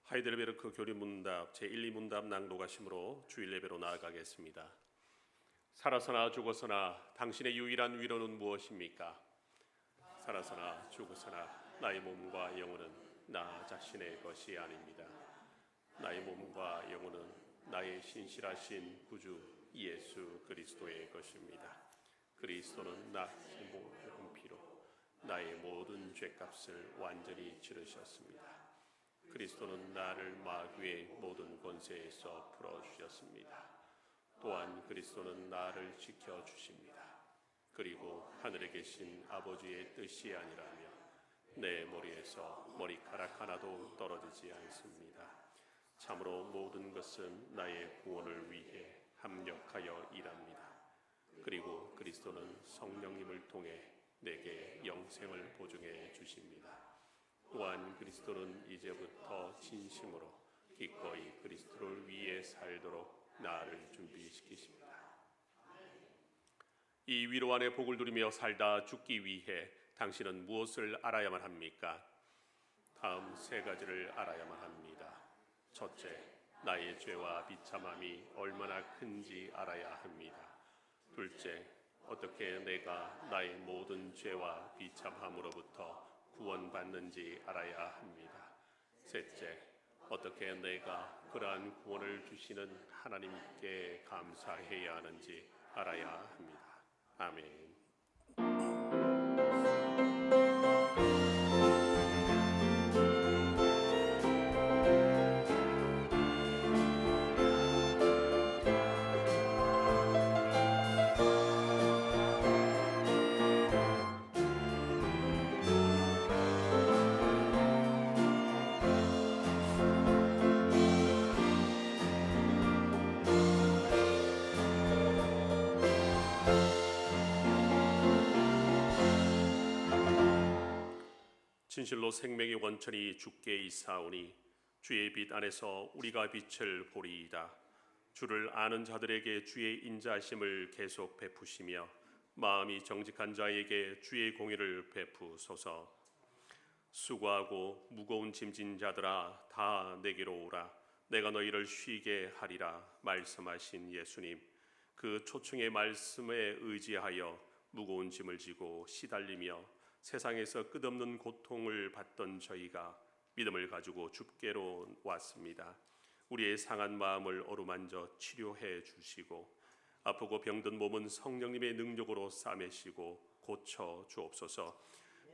하이델베르크 교리문답 제1, 2문답 낭독하심으로 주일 예배로 나아가겠습니다. 살아서나 죽어서나 당신의 유일한 위로는 무엇입니까? 살아서나 죽어서나 나의 몸과 영혼은 나 자신의 것이 아닙니다. 나의 몸과 영혼은 나의 신실하신 구주 예수 그리스도의 것입니다. 그리스도는 나의 몸 피로 나의 모든 죄값을 완전히 치르셨습니다. 그리스도는 나를 마귀의 모든 권세에서 풀어주셨습니다. 또한 그리스도는 나를 지켜주십니다. 그리고 하늘에 계신 아버지의 뜻이 아니라면 내 머리에서 머리카락 하나도 떨어지지 않습니다. 참으로 모든 것은 나의 구원을 위해 합력하여 일합니다. 그리고 그리스도는 성령님을 통해 내게 영생을 보증해 주십니다. 또한 그리스도는 이제부터 진심으로 기꺼이 그리스도를 위해 살도록 나를 준비시키십니다. 이 위로 안에 복을 누리며 살다 죽기 위해 당신은 무엇을 알아야만 합니까? 다음 세 가지를 알아야만 합니다. 첫째, 나의 죄와 비참함이 얼마나 큰지 알아야 합니다. 둘째, 어떻게 내가 나의 모든 죄와 비참함으로부터 구원받는지 알아야 합니다. 셋째, 어떻게 내가 그러한 구원을 주시는 하나님께 감사해야 하는지 알아야 합니다. 아멘. 진실로 생명의 원천이 주께 있사오니 주의 빛 안에서 우리가 빛을 보리이다. 주를 아는 자들에게 주의 인자하심을 계속 베푸시며 마음이 정직한 자에게 주의 공의를 베푸소서. 수고하고 무거운 짐진 자들아 다 내게로 오라. 내가 너희를 쉬게 하리라 말씀하신 예수님, 그 초청의 말씀에 의지하여 무거운 짐을 지고 시달리며 세상에서 끝없는 고통을 받던 저희가 믿음을 가지고 주께로 왔습니다. 우리의 상한 마음을 어루만져 치료해 주시고 아프고 병든 몸은 성령님의 능력으로 싸매시고 고쳐 주옵소서.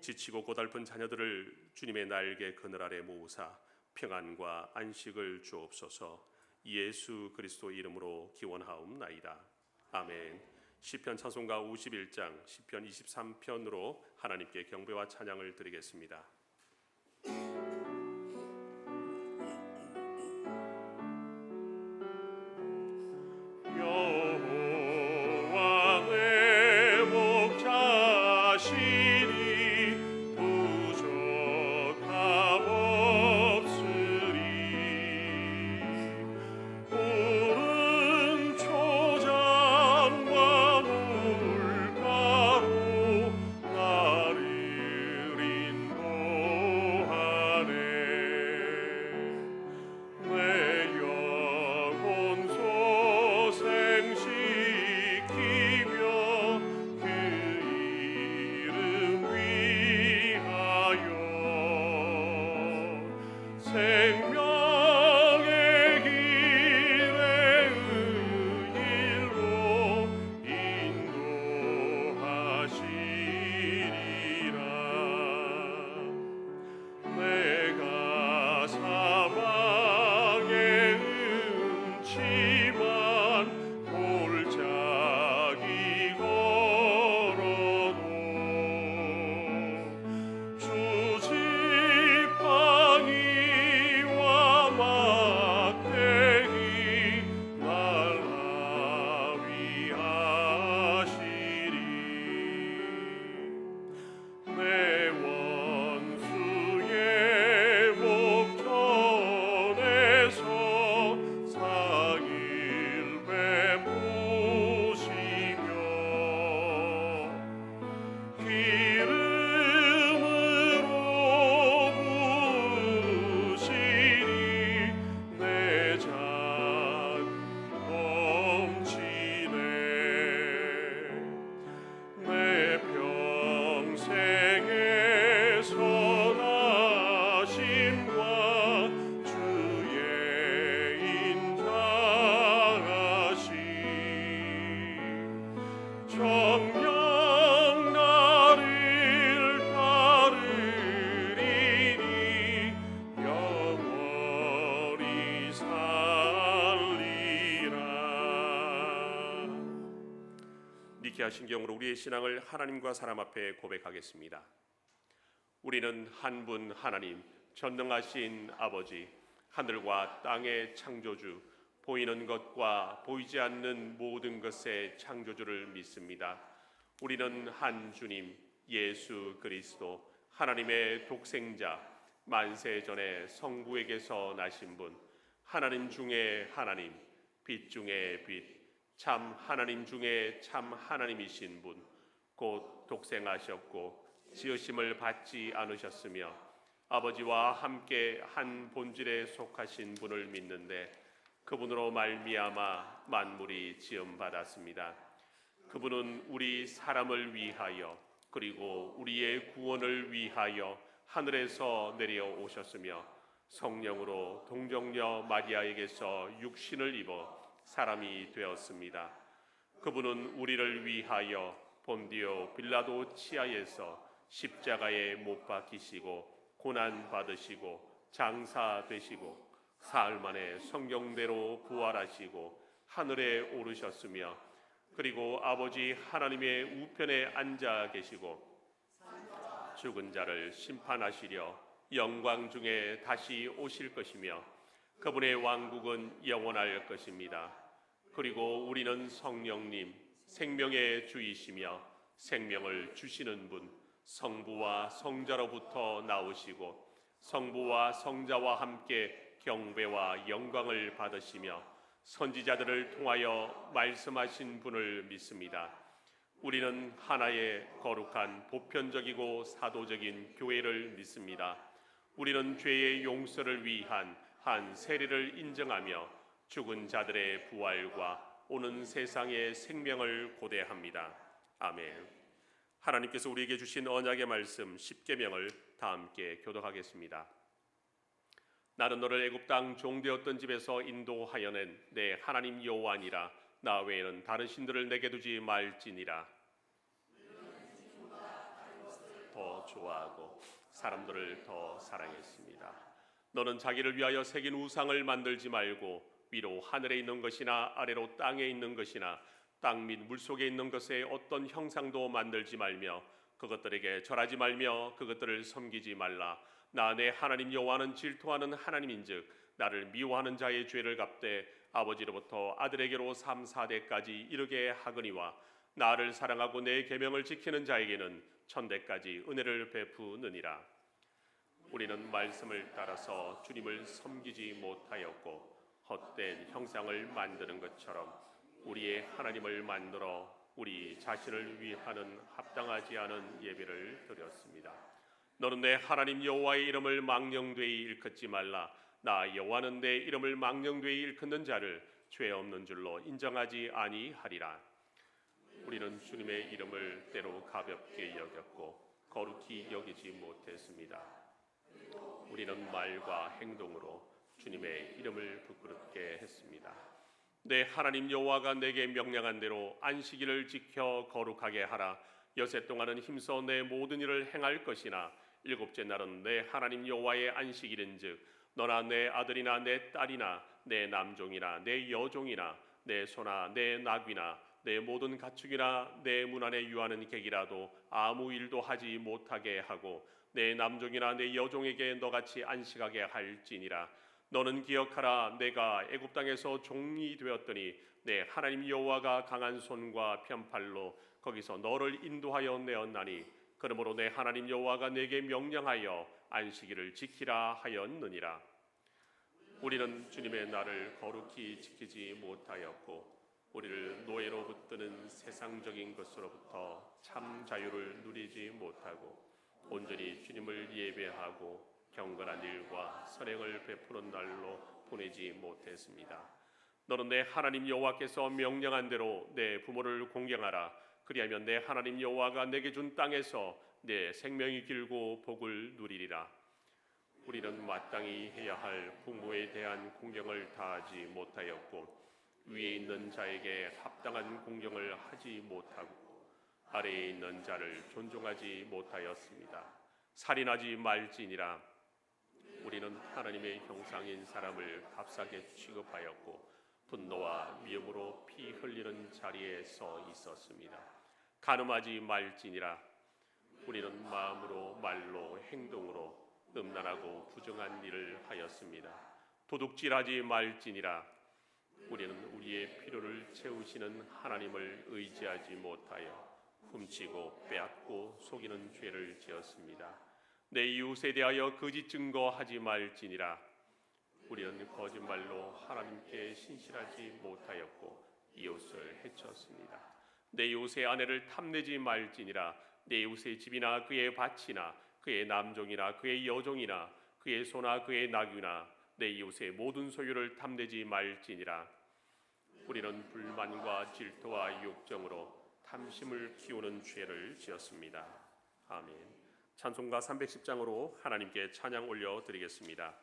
지치고 고달픈 자녀들을 주님의 날개 그늘 아래 모으사 평안과 안식을 주옵소서. 예수 그리스도 이름으로 기원하옵나이다. 아멘. 시편 찬송가 51장 시편 23편으로 하나님께 경배와 찬양을 드리겠습니다. 여호와 내 목자시니 부족함없으리. 푸른 초장과 물가로 나를 인도하네. 믿게 하신 경우로 우리의 신앙을 하나님과 사람 앞에 고백하겠습니다. 우리는 한 분 하나님, 전능하신 아버지, 하늘과 땅의 창조주, 보이는 것과 보이지 않는 모든 것의 창조주를 믿습니다. 우리는 한 주님, 예수 그리스도, 하나님의 독생자, 만세 전에 성부에게서 나신 분, 하나님 중에 하나님, 빛 중에 빛, 참 하나님 중에 참 하나님이신 분, 곧 독생하셨고 지으심을 받지 않으셨으며 아버지와 함께 한 본질에 속하신 분을 믿는데 그분으로 말미암아 만물이 지음받았습니다. 그분은 우리 사람을 위하여 그리고 우리의 구원을 위하여 하늘에서 내려오셨으며 성령으로 동정녀 마리아에게서 육신을 입어 사람이 되었습니다. 그분은 우리를 위하여 본디오 빌라도 치하에서 십자가에 못 박히시고 고난 받으시고 장사되시고 사흘 만에 성경대로 부활하시고 하늘에 오르셨으며 그리고 아버지 하나님의 우편에 앉아 계시고 죽은 자를 심판하시려 영광 중에 다시 오실 것이며 그분의 왕국은 영원할 것입니다. 그리고 우리는 성령님, 생명의 주이시며 생명을 주시는 분, 성부와 성자로부터 나오시고 성부와 성자와 함께 경배와 영광을 받으시며 선지자들을 통하여 말씀하신 분을 믿습니다. 우리는 하나의 거룩한 보편적이고 사도적인 교회를 믿습니다. 우리는 죄의 용서를 위한 한 세례를 인정하며 죽은 자들의 부활과 오는 세상의 생명을 고대합니다. 아멘. 하나님께서 우리에게 주신 언약의 말씀 십계명을 다 함께 교독하겠습니다. 나는 너를 애굽 땅 종되었던 집에서 인도하여 낸 내 하나님 여호와니라. 나 외에는 다른 신들을 내게 두지 말지니라. 더 좋아하고 사람들을 더 사랑했습니다. 너는 자기를 위하여 새긴 우상을 만들지 말고 위로 하늘에 있는 것이나 아래로 땅에 있는 것이나 땅 및 물속에 있는 것에 어떤 형상도 만들지 말며 그것들에게 절하지 말며 그것들을 섬기지 말라. 나 내 하나님 여호와는 질투하는 하나님인즉 나를 미워하는 자의 죄를 갚되 아버지로부터 아들에게로 3, 4대까지 이르게 하거니와 나를 사랑하고 내 계명을 지키는 자에게는 천대까지 은혜를 베푸느니라. 우리는 말씀을 따라서 주님을 섬기지 못하였고 헛된 형상을 만드는 것처럼 우리의 하나님을 만들어 우리 자신을 위하는 합당하지 않은 예배를 드렸습니다. 너는 내 하나님 여호와의 이름을 망령되이 일컫지 말라. 나 여호와는 내 이름을 망령되이 일컫는 자를 죄 없는 줄로 인정하지 아니하리라. 우리는 주님의 이름을 때로 가볍게 여겼고 거룩히 여기지 못했습니다. 우리는 말과 행동으로 주님의 이름을 부끄럽게 했습니다. 내 하나님 여호와가 내게 명령한 대로 안식일을 지켜 거룩하게 하라. 여세 동안은 힘써 내 모든 일을 행할 것이나 일곱째 날은 내 하나님 여호와의 안식일인즉 너나 내 아들이나 내 딸이나 내 남종이나 내 여종이나 내 소나 내 나귀나 내 모든 가축이나 내 문 안에 유하는 객이라도 아무 일도 하지 못하게 하고 내 남종이나 내 여종에게 너같이 안식하게 할지니라. 너는 기억하라. 내가 애굽 땅에서 종이 되었더니 내 하나님 여호와가 강한 손과 편팔로 거기서 너를 인도하여 내었나니 그러므로 내 하나님 여호와가 내게 명령하여 안식일을 지키라 하였느니라. 우리는 주님의 날을 거룩히 지키지 못하였고 우리를 노예로 붙드는 세상적인 것으로부터 참 자유를 누리지 못하고 온전히 주님을 예배하고 경건한 일과 선행을 베푸는 날로 보내지 못했습니다. 너는 내 하나님 여호와께서 명령한 대로 내 부모를 공경하라. 그리하면 내 하나님 여호와가 내게 준 땅에서 내 생명이 길고 복을 누리리라. 우리는 마땅히 해야 할 부모에 대한 공경을 다하지 못하였고 위에 있는 자에게 합당한 공경을 하지 못하고 아래에 있는 자를 존중하지 못하였습니다. 살인하지 말지니라. 우리는 하나님의 형상인 사람을 값싸게 취급하였고 분노와 미움으로 피 흘리는 자리에 서 있었습니다. 간음하지 말지니라. 우리는 마음으로 말로 행동으로 음란하고 부정한 일을 하였습니다. 도둑질하지 말지니라. 우리는 우리의 필요를 채우시는 하나님을 의지하지 못하여 훔치고 빼앗고 속이는 죄를 지었습니다. 내 이웃에 대하여 거짓 증거하지 말지니라. 우리는 거짓말로 하나님께 신실하지 못하였고 이웃을 해쳤습니다. 내 이웃의 아내를 탐내지 말지니라. 내 이웃의 집이나 그의 밭이나 그의 남종이나 그의 여종이나 그의 소나 그의 나귀나 내 이웃의 모든 소유를 탐내지 말지니라. 우리는 불만과 질투와 욕정으로 탐심을 키우는 죄를 지었습니다. 아멘. 찬송가 310장으로 하나님께 찬양 올려드리겠습니다.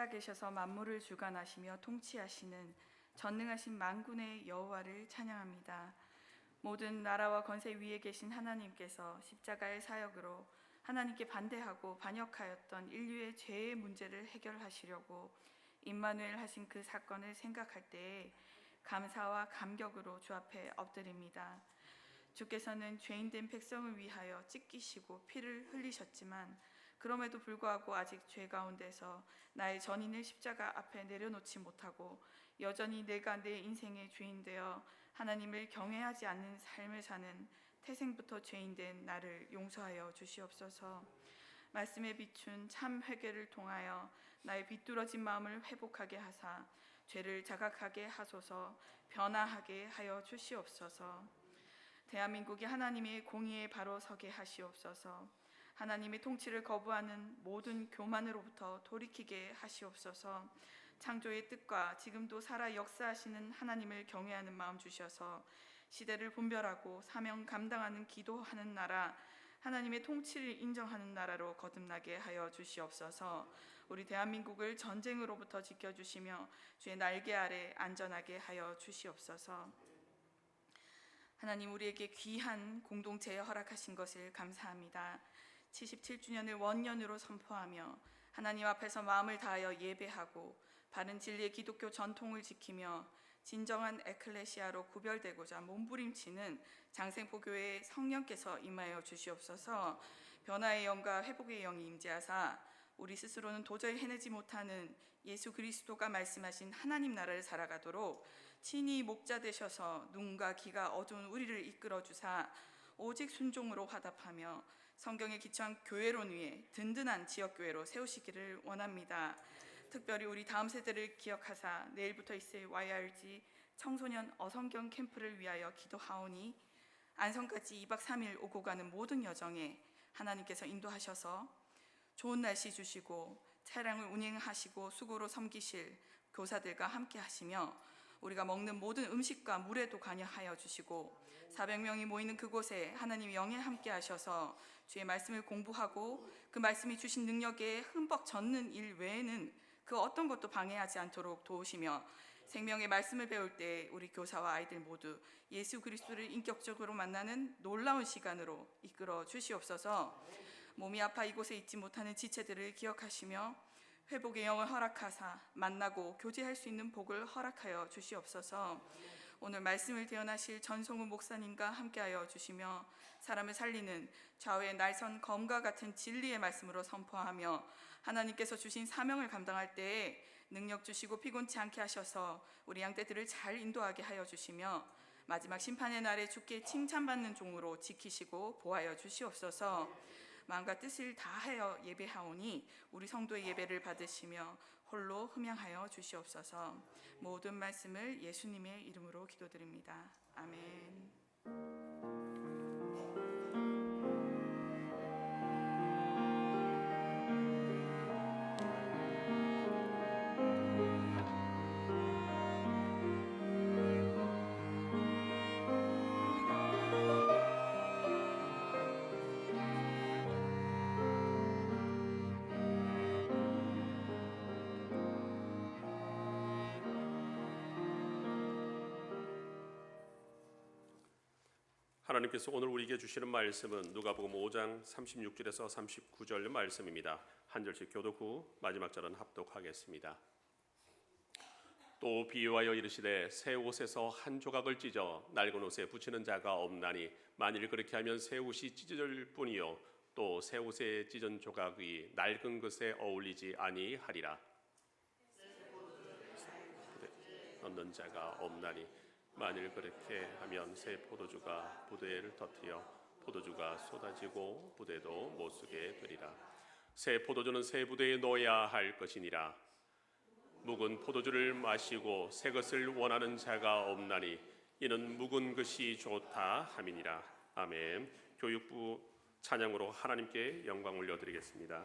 살아계셔서 만물을 주관하시며 통치하시는 전능하신 만군의 여호와를 찬양합니다. 모든 나라와 권세 위에 계신 하나님께서 십자가의 사역으로 하나님께 반대하고 반역하였던 인류의 죄의 문제를 해결하시려고 임마누엘 하신 그 사건을 생각할 때에 감사와 감격으로 주 앞에 엎드립니다. 주께서는 죄인된 백성을 위하여 찢기시고 피를 흘리셨지만 그럼에도 불구하고 아직 죄 가운데서 나의 전인을 십자가 앞에 내려놓지 못하고 여전히 내가 내 인생의 주인 되어 하나님을 경외하지 않는 삶을 사는 태생부터 죄인된 나를 용서하여 주시옵소서. 말씀에 비춘 참 회개를 통하여 나의 비뚤어진 마음을 회복하게 하사 죄를 자각하게 하소서. 변화하게 하여 주시옵소서. 대한민국이 하나님의 공의에 바로 서게 하시옵소서. 하나님의 통치를 거부하는 모든 교만으로부터 돌이키게 하시옵소서. 창조의 뜻과 지금도 살아 역사하시는 하나님을 경외하는 마음 주셔서 시대를 분별하고 사명 감당하는 기도하는 나라, 하나님의 통치를 인정하는 나라로 거듭나게 하여 주시옵소서. 우리 대한민국을 전쟁으로부터 지켜주시며 주의 날개 아래 안전하게 하여 주시옵소서. 하나님, 우리에게 귀한 공동체에 허락하신 것을 감사합니다. 77주년을 원년으로 선포하며 하나님 앞에서 마음을 다하여 예배하고 바른 진리의 기독교 전통을 지키며 진정한 에클레시아로 구별되고자 몸부림치는 장생포교회의 성령께서 임하여 주시옵소서. 변화의 영과 회복의 영이 임재하사 우리 스스로는 도저히 해내지 못하는 예수 그리스도가 말씀하신 하나님 나라를 살아가도록 친히 목자 되셔서 눈과 귀가 어두운 우리를 이끌어 주사 오직 순종으로 화답하며 성경에 기초한 교회론 위에 든든한 지역교회로 세우시기를 원합니다. 특별히 우리 다음 세대를 기억하사 내일부터 있을 YRG 청소년 어성경 캠프를 위하여 기도하오니 안성까지 2박 3일 오고 가는 모든 여정에 하나님께서 인도하셔서 좋은 날씨 주시고 차량을 운행하시고 수고로 섬기실 교사들과 함께 하시며 우리가 먹는 모든 음식과 물에도 관여하여 주시고 400명이 모이는 그곳에 하나님의 영에 함께 하셔서 주의 말씀을 공부하고 그 말씀이 주신 능력에 흠뻑 젖는 일 외에는 그 어떤 것도 방해하지 않도록 도우시며 생명의 말씀을 배울 때 우리 교사와 아이들 모두 예수 그리스도를 인격적으로 만나는 놀라운 시간으로 이끌어 주시옵소서. 몸이 아파 이곳에 있지 못하는 지체들을 기억하시며 회복의 영을 허락하사 만나고 교제할 수 있는 복을 허락하여 주시옵소서. 오늘 말씀을 대언하실 전송우 목사님과 함께하여 주시며 사람을 살리는 좌우의 날선 검과 같은 진리의 말씀으로 선포하며 하나님께서 주신 사명을 감당할 때에 능력 주시고 피곤치 않게 하셔서 우리 양떼들을 잘 인도하게 하여 주시며 마지막 심판의 날에 주께 칭찬받는 종으로 지키시고 보하여 주시옵소서. 마음과 뜻을 다하여 예배하오니 우리 성도의 예배를 받으시며 홀로 흠양하여 주시옵소서. 모든 말씀을 예수님의 이름으로 기도드립니다. 아멘. 하나님께서 오늘 우리에게 주시는 말씀은 누가복음 5장 36절에서 39절 말씀입니다. 한 절씩 교독 후 마지막 절은 합독하겠습니다. 또 비유하여 이르시되 새 옷에서 한 조각을 찢어 낡은 옷에 붙이는 자가 없나니 만일 그렇게 하면 새 옷이 찢어질 뿐이요 또 새 옷에 찢은 조각이 낡은 것에 어울리지 아니하리라. 얻는 자가 없나니 만일 그렇게 하면 새 포도주가 부대를 터뜨려 포도주가 쏟아지고 부대도 못 쓰게 되리라. 새 포도주는 새 부대에 넣어야 할 것이니라. 묵은 포도주를 마시고 새 것을 원하는 자가 없나니 이는 묵은 것이 좋다 함이니라. 아멘. 교육부 찬양으로 하나님께 영광 올려드리겠습니다.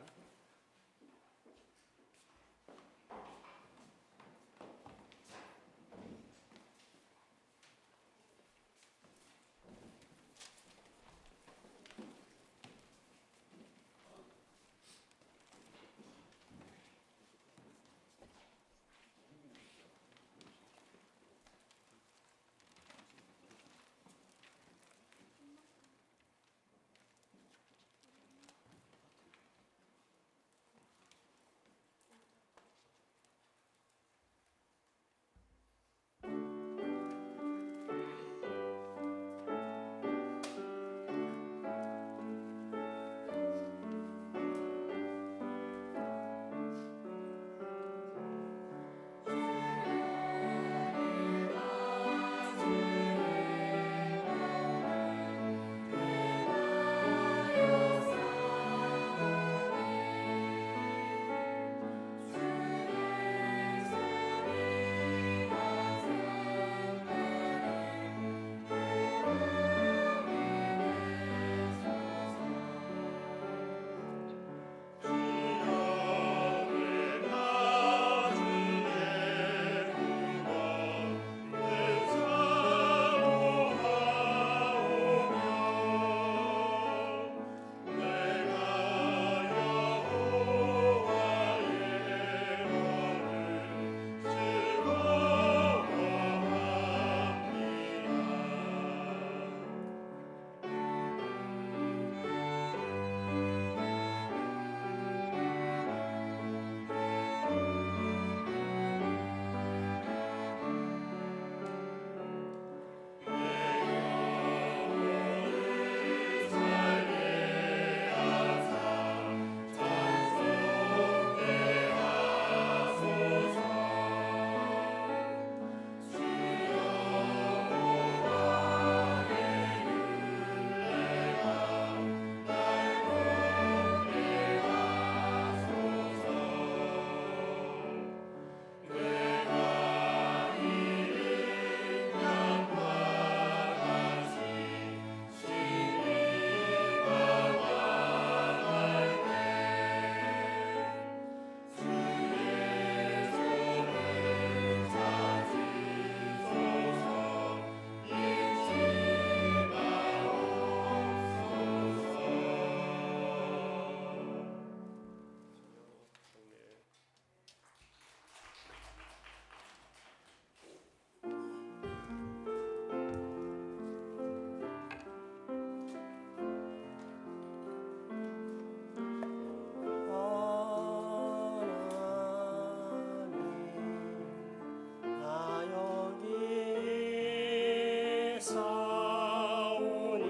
사오니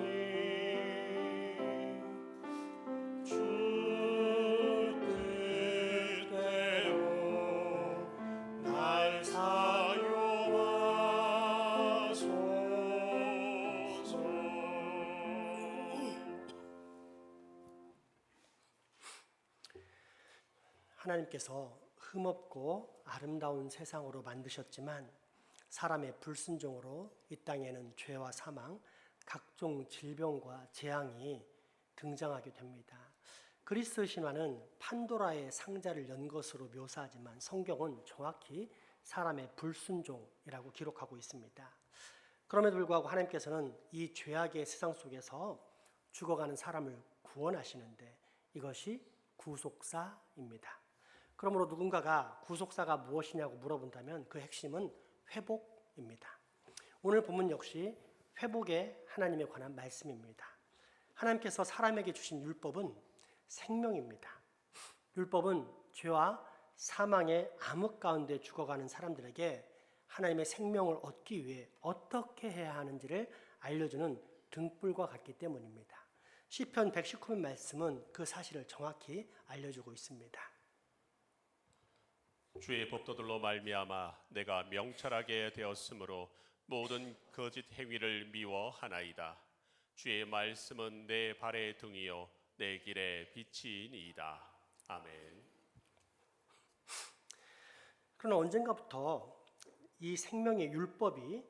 주 뜻대로 날 사용하소서. 하나님께서 흠없고 아름다운 세상으로 만드셨지만 사람의 불순종으로 이 땅에는 죄와 사망, 각종 질병과 재앙이 등장하게 됩니다. 그리스 신화는 판도라의 상자를 연 것으로 묘사하지만 성경은 정확히 사람의 불순종이라고 기록하고 있습니다. 그럼에도 불구하고 하나님께서는 이 죄악의 세상 속에서 죽어가는 사람을 구원하시는데 이것이 구속사입니다. 그러므로 누군가가 구속사가 무엇이냐고 물어본다면 그 핵심은 회복입니다. 오늘 본문 역시 회복의 하나님에 관한 말씀입니다. 하나님께서 사람에게 주신 율법은 생명입니다. 율법은 죄와 사망의 암흑 가운데 죽어가는 사람들에게 하나님의 생명을 얻기 위해 어떻게 해야 하는지를 알려주는 등불과 같기 때문입니다. 시편 119편 말씀은 그 사실을 정확히 알려주고 있습니다. 주의 법도들로 말미암아 내가 명철하게 되었으므로 모든 거짓 행위를 미워하나이다. 주의 말씀은 내 발의 등이요 내 길의 빛이니이다. 아멘. 그러나 언젠가부터 이 생명의 율법이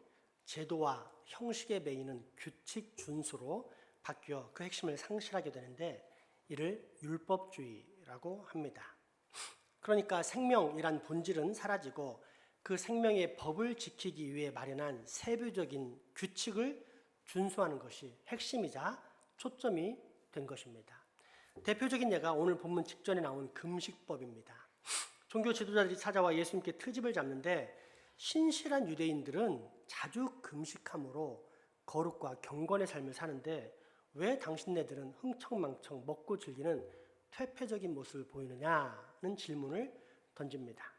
제도와 형식에 매이는 규칙 준수로 바뀌어 그 핵심을 상실하게 되는데 이를 율법주의라고 합니다. 그러니까 생명이란 본질은 사라지고 그 생명의 법을 지키기 위해 마련한 세부적인 규칙을 준수하는 것이 핵심이자 초점이 된 것입니다. 대표적인 예가 오늘 본문 직전에 나온 금식법입니다. 종교 지도자들이 찾아와 예수님께 트집을 잡는데 신실한 유대인들은 자주 금식함으로 거룩과 경건의 삶을 사는데 왜 당신네들은 흥청망청 먹고 즐기는 퇴폐적인 모습을 보이느냐는 질문을 던집니다.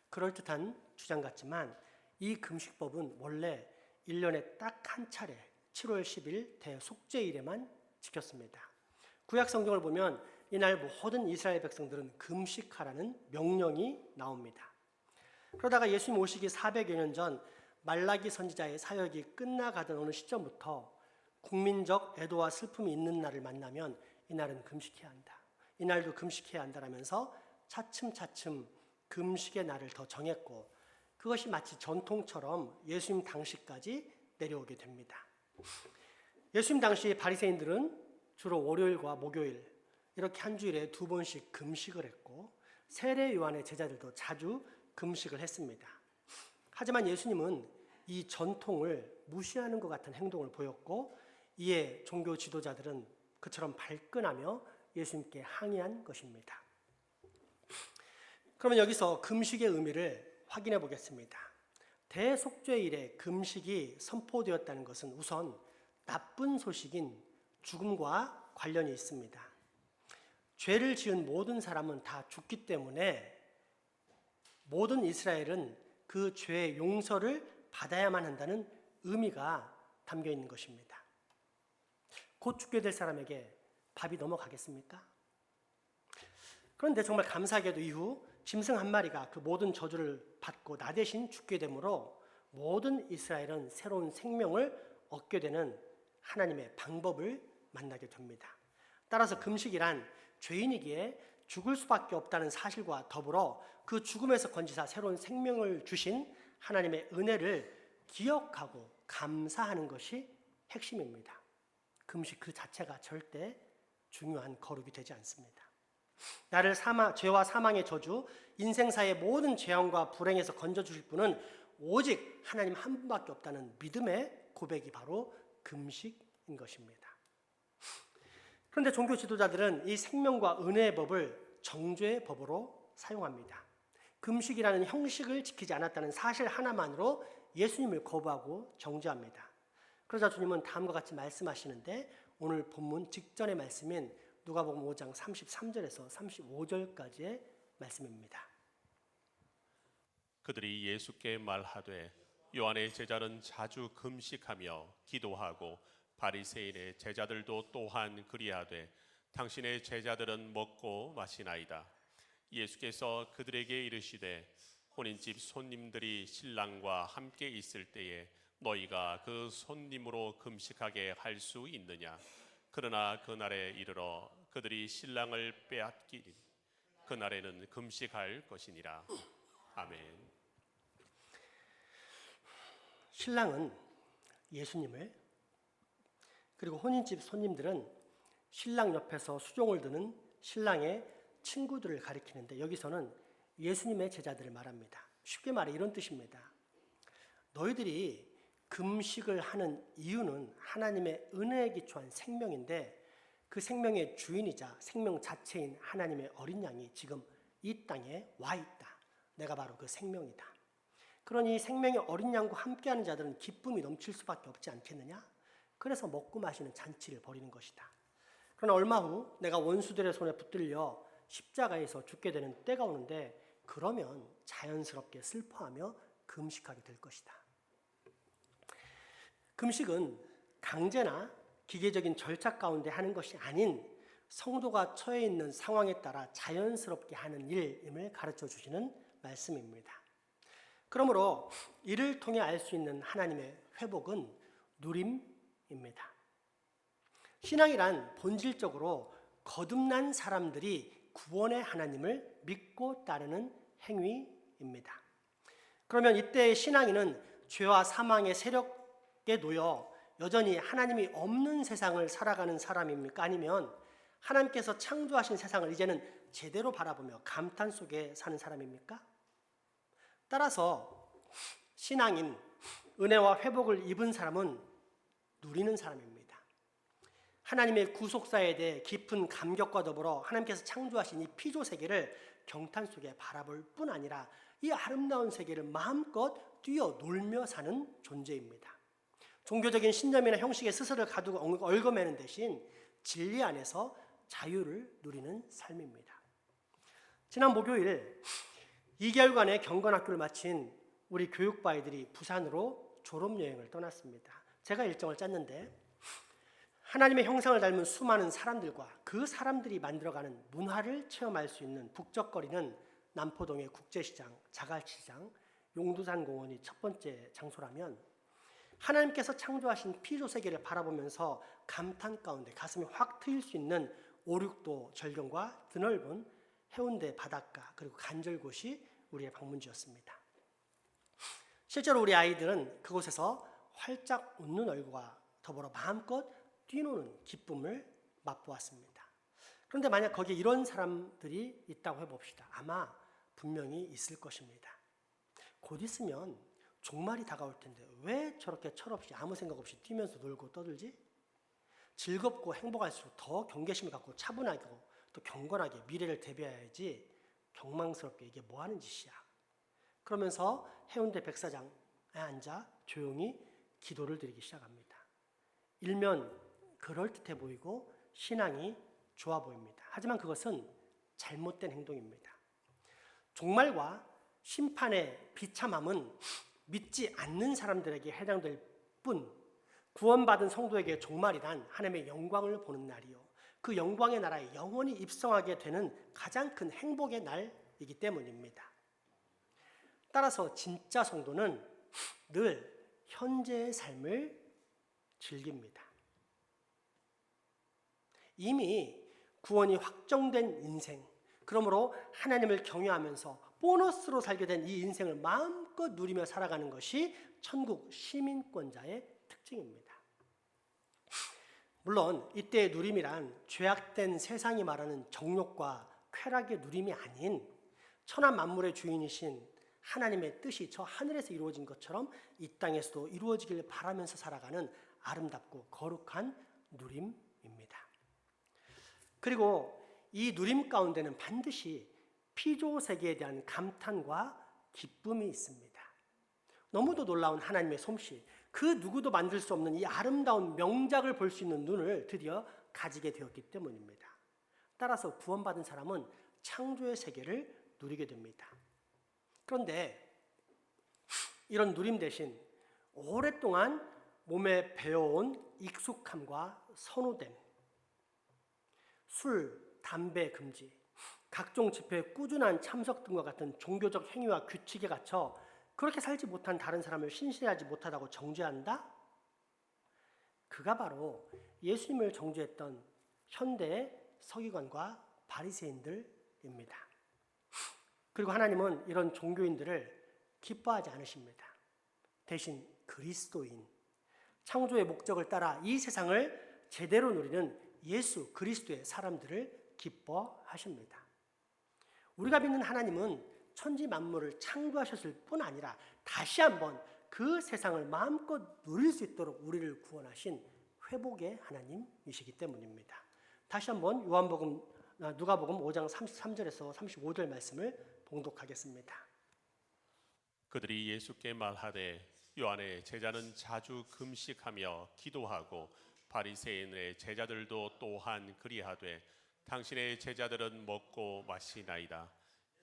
그럴듯한 주장 같지만 이 금식법은 원래 1년에 딱 한 차례 7월 10일 대속죄일에만 지켰습니다. 구약 성경을 보면 이날 모든 이스라엘 백성들은 금식하라는 명령이 나옵니다. 그러다가 예수님 오시기 400여 년 전 말라기 선지자의 사역이 끝나가던 어느 시점부터 국민적 애도와 슬픔이 있는 날을 만나면 이날은 금식해야 한다. 이날도 금식해야 한다라면서 차츰차츰 금식의 날을 더 정했고 그것이 마치 전통처럼 예수님 당시까지 내려오게 됩니다. 예수님 당시 바리새인들은 주로 월요일과 목요일 이렇게 한 주일에 2번씩 금식을 했고 세례 요한의 제자들도 자주 금식을 했습니다. 하지만 예수님은 이 전통을 무시하는 것 같은 행동을 보였고 이에 종교 지도자들은 그처럼 발끈하며 예수님께 항의한 것입니다. 그러면 여기서 금식의 의미를 확인해 보겠습니다. 대속죄일에 금식이 선포되었다는 것은 우선 나쁜 소식인 죽음과 관련이 있습니다. 죄를 지은 모든 사람은 다 죽기 때문에 모든 이스라엘은 그 죄의 용서를 받아야만 한다는 의미가 담겨 있는 것입니다. 곧 죽게 될 사람에게 밥이 넘어가겠습니까? 그런데 정말 감사하게도 이후 짐승 한 마리가 그 모든 저주를 받고 나 대신 죽게 되므로 모든 이스라엘은 새로운 생명을 얻게 되는 하나님의 방법을 만나게 됩니다. 따라서 금식이란 죄인이기에 죽을 수밖에 없다는 사실과 더불어 그 죽음에서 건지사 새로운 생명을 주신 하나님의 은혜를 기억하고 감사하는 것이 핵심입니다. 금식 그 자체가 절대 중요한 거룩이 되지 않습니다. 나를 죄와 사망의 저주, 인생사의 모든 재앙과 불행에서 건져주실 분은 오직 하나님 한 분밖에 없다는 믿음의 고백이 바로 금식인 것입니다. 그런데 종교 지도자들은 이 생명과 은혜의 법을 정죄의 법으로 사용합니다. 금식이라는 형식을 지키지 않았다는 사실 하나만으로 예수님을 거부하고 정죄합니다. 그러자 주님은 다음과 같이 말씀하시는데 오늘 본문 직전의 말씀인 누가복음 5장 33절에서 35절까지의 말씀입니다. 그들이 예수께 말하되 요한의 제자는 자주 금식하며 기도하고 바리새인의 제자들도 또한 그리하되 당신의 제자들은 먹고 마시나이다. 예수께서 그들에게 이르시되 혼인집 손님들이 신랑과 함께 있을 때에 너희가 그 손님으로 금식하게 할 수 있느냐? 그러나 그날에 이르러 그들이 신랑을 빼앗기니 그날에는 금식할 것이니라. 아멘. 신랑은 예수님을, 그리고 혼인집 손님들은 신랑 옆에서 수종을 드는 신랑의 친구들을 가리키는데, 여기서는 예수님의 제자들을 말합니다. 쉽게 말해 이런 뜻입니다. 너희들이 금식을 하는 이유는 하나님의 은혜에 기초한 생명인데, 그 생명의 주인이자 생명 자체인 하나님의 어린 양이 지금 이 땅에 와 있다. 내가 바로 그 생명이다. 그러니 생명의 어린 양과 함께하는 자들은 기쁨이 넘칠 수밖에 없지 않겠느냐? 그래서 먹고 마시는 잔치를 벌이는 것이다. 그러나 얼마 후 내가 원수들의 손에 붙들려 십자가에서 죽게 되는 때가 오는데, 그러면 자연스럽게 슬퍼하며 금식하게 될 것이다. 금식은 강제나 기계적인 절차 가운데 하는 것이 아닌 성도가 처해 있는 상황에 따라 자연스럽게 하는 일임을 가르쳐 주시는 말씀입니다. 그러므로 이를 통해 알 수 있는 하나님의 회복은 누림입니다. 신앙이란 본질적으로 거듭난 사람들이 구원의 하나님을 믿고 따르는 행위입니다. 그러면 이때의 신앙인은 죄와 사망의 세력에 놓여 여전히 하나님이 없는 세상을 살아가는 사람입니까? 아니면 하나님께서 창조하신 세상을 이제는 제대로 바라보며 감탄 속에 사는 사람입니까? 따라서 신앙인, 은혜와 회복을 입은 사람은 누리는 사람입니다. 하나님의 구속사에 대해 깊은 감격과 더불어 하나님께서 창조하신 이 피조 세계를 경탄 속에 바라볼 뿐 아니라 이 아름다운 세계를 마음껏 뛰어놀며 사는 존재입니다. 종교적인 신념이나 형식에 스스로를 가두고 얽어매는 대신 진리 안에서 자유를 누리는 삶입니다. 지난 목요일 2개월간의 경건학교를 마친 우리 교육바이들이 부산으로 졸업여행을 떠났습니다. 제가 일정을 짰는데 하나님의 형상을 닮은 수많은 사람들과 그 사람들이 만들어가는 문화를 체험할 수 있는 북적거리는 남포동의 국제시장, 자갈시장, 용두산 공원이 첫 번째 장소라면, 하나님께서 창조하신 피조세계를 바라보면서 감탄 가운데 가슴이 확 트일 수 있는 오륙도 절경과 드넓은 해운대 바닷가, 그리고 간절곶이 우리의 방문지였습니다. 실제로 우리 아이들은 그곳에서 활짝 웃는 얼굴과 더불어 마음껏 뛰노는 기쁨을 맛보았습니다. 그런데 만약 거기에 이런 사람들이 있다고 해봅시다. 아마 분명히 있을 것입니다. 곧 있으면 종말이 다가올 텐데 왜 저렇게 철없이 아무 생각 없이 뛰면서 놀고 떠들지? 즐겁고 행복할수록 더 경계심을 갖고 차분하고 또 경건하게 미래를 대비해야지 경망스럽게 이게 뭐 하는 짓이야. 그러면서 해운대 백사장에 앉아 조용히 기도를 드리기 시작합니다. 일면 그럴듯해 보이고 신앙이 좋아 보입니다. 하지만 그것은 잘못된 행동입니다. 종말과 심판의 비참함은 믿지 않는 사람들에게 해당될 뿐, 구원받은 성도에게 종말이란 하나님의 영광을 보는 날이요, 그 영광의 나라에 영원히 입성하게 되는 가장 큰 행복의 날이기 때문입니다. 따라서 진짜 성도는 늘 현재의 삶을 즐깁니다. 이미 구원이 확정된 인생, 그러므로 하나님을 경외하면서 보너스로 살게 된 이 인생을 마음껏 누리며 살아가는 것이 천국 시민권자의 특징입니다. 물론 이때의 누림이란 죄악된 세상이 말하는 정욕과 쾌락의 누림이 아닌 천하 만물의 주인이신 하나님의 뜻이 저 하늘에서 이루어진 것처럼 이 땅에서도 이루어지길 바라면서 살아가는 아름답고 거룩한 누림입니다. 그리고 이 누림 가운데는 반드시 피조 세계에 대한 감탄과 기쁨이 있습니다. 너무도 놀라운 하나님의 솜씨, 그 누구도 만들 수 없는 이 아름다운 명작을 볼 수 있는 눈을 드디어 가지게 되었기 때문입니다. 따라서 구원받은 사람은 창조의 세계를 누리게 됩니다. 그런데 이런 누림 대신 오랫동안 몸에 배어온 익숙함과 선호됨, 술, 담배 금지, 각종 집회에 꾸준한 참석 등과 같은 종교적 행위와 규칙에 갇혀 그렇게 살지 못한 다른 사람을 신실하지 못하다고 정죄한다? 그가 바로 예수님을 정죄했던 현대의 서기관과 바리새인들입니다. 그리고 하나님은 이런 종교인들을 기뻐하지 않으십니다. 대신 그리스도인, 창조의 목적을 따라 이 세상을 제대로 누리는 예수 그리스도의 사람들을 기뻐하십니다. 우리가 믿는 하나님은 천지 만물을 창조하셨을 뿐 아니라 다시 한번 그 세상을 마음껏 누릴 수 있도록 우리를 구원하신 회복의 하나님이시기 때문입니다. 다시 한번 누가복음 5장 33절에서 35절 말씀을 봉독하겠습니다. 그들이 예수께 말하되 요한의 제자는 자주 금식하며 기도하고 바리새인의 제자들도 또한 그리하되 당신의 제자들은 먹고 마시나이다.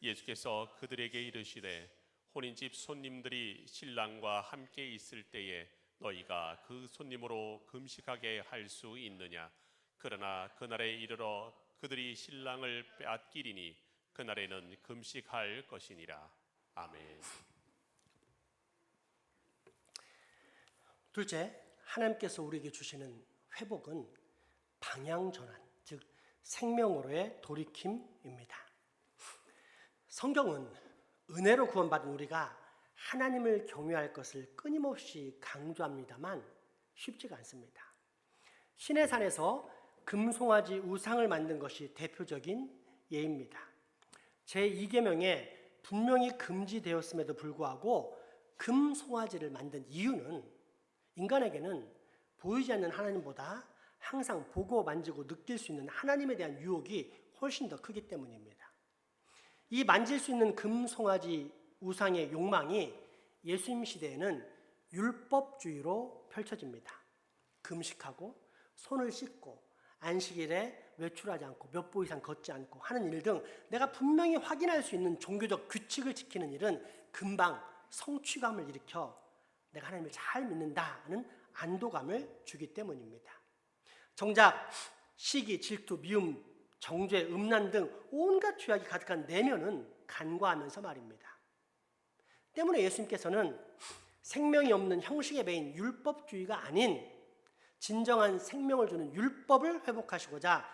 예수께서 그들에게 이르시되 혼인집 손님들이 신랑과 함께 있을 때에 너희가 그 손님으로 금식하게 할 수 있느냐? 그러나 그날에 이르러 그들이 신랑을 빼앗기리니 그날에는 금식할 것이니라. 아멘. 둘째, 하나님께서 우리에게 주시는 회복은 방향 전환, 즉 생명으로의 돌이킴입니다. 성경은 은혜로 구원받은 우리가 하나님을 경외할 것을 끊임없이 강조합니다만 쉽지가 않습니다. 시내산에서 금송아지 우상을 만든 것이 대표적인 예입니다. 제2계명에 분명히 금지되었음에도 불구하고 금송아지를 만든 이유는 인간에게는 보이지 않는 하나님보다 항상 보고 만지고 느낄 수 있는 하나님에 대한 유혹이 훨씬 더 크기 때문입니다. 이 만질 수 있는 금송아지 우상의 욕망이 예수님 시대에는 율법주의로 펼쳐집니다. 금식하고 손을 씻고 안식일에 외출하지 않고 몇 보 이상 걷지 않고 하는 일 등 내가 분명히 확인할 수 있는 종교적 규칙을 지키는 일은 금방 성취감을 일으켜 내가 하나님을 잘 믿는다는 안도감을 주기 때문입니다. 정작 시기, 질투, 미움, 정죄, 음란 등 온갖 죄악이 가득한 내면은 간과하면서 말입니다. 때문에 예수님께서는 생명이 없는 형식에 매인 율법주의가 아닌 진정한 생명을 주는 율법을 회복하시고자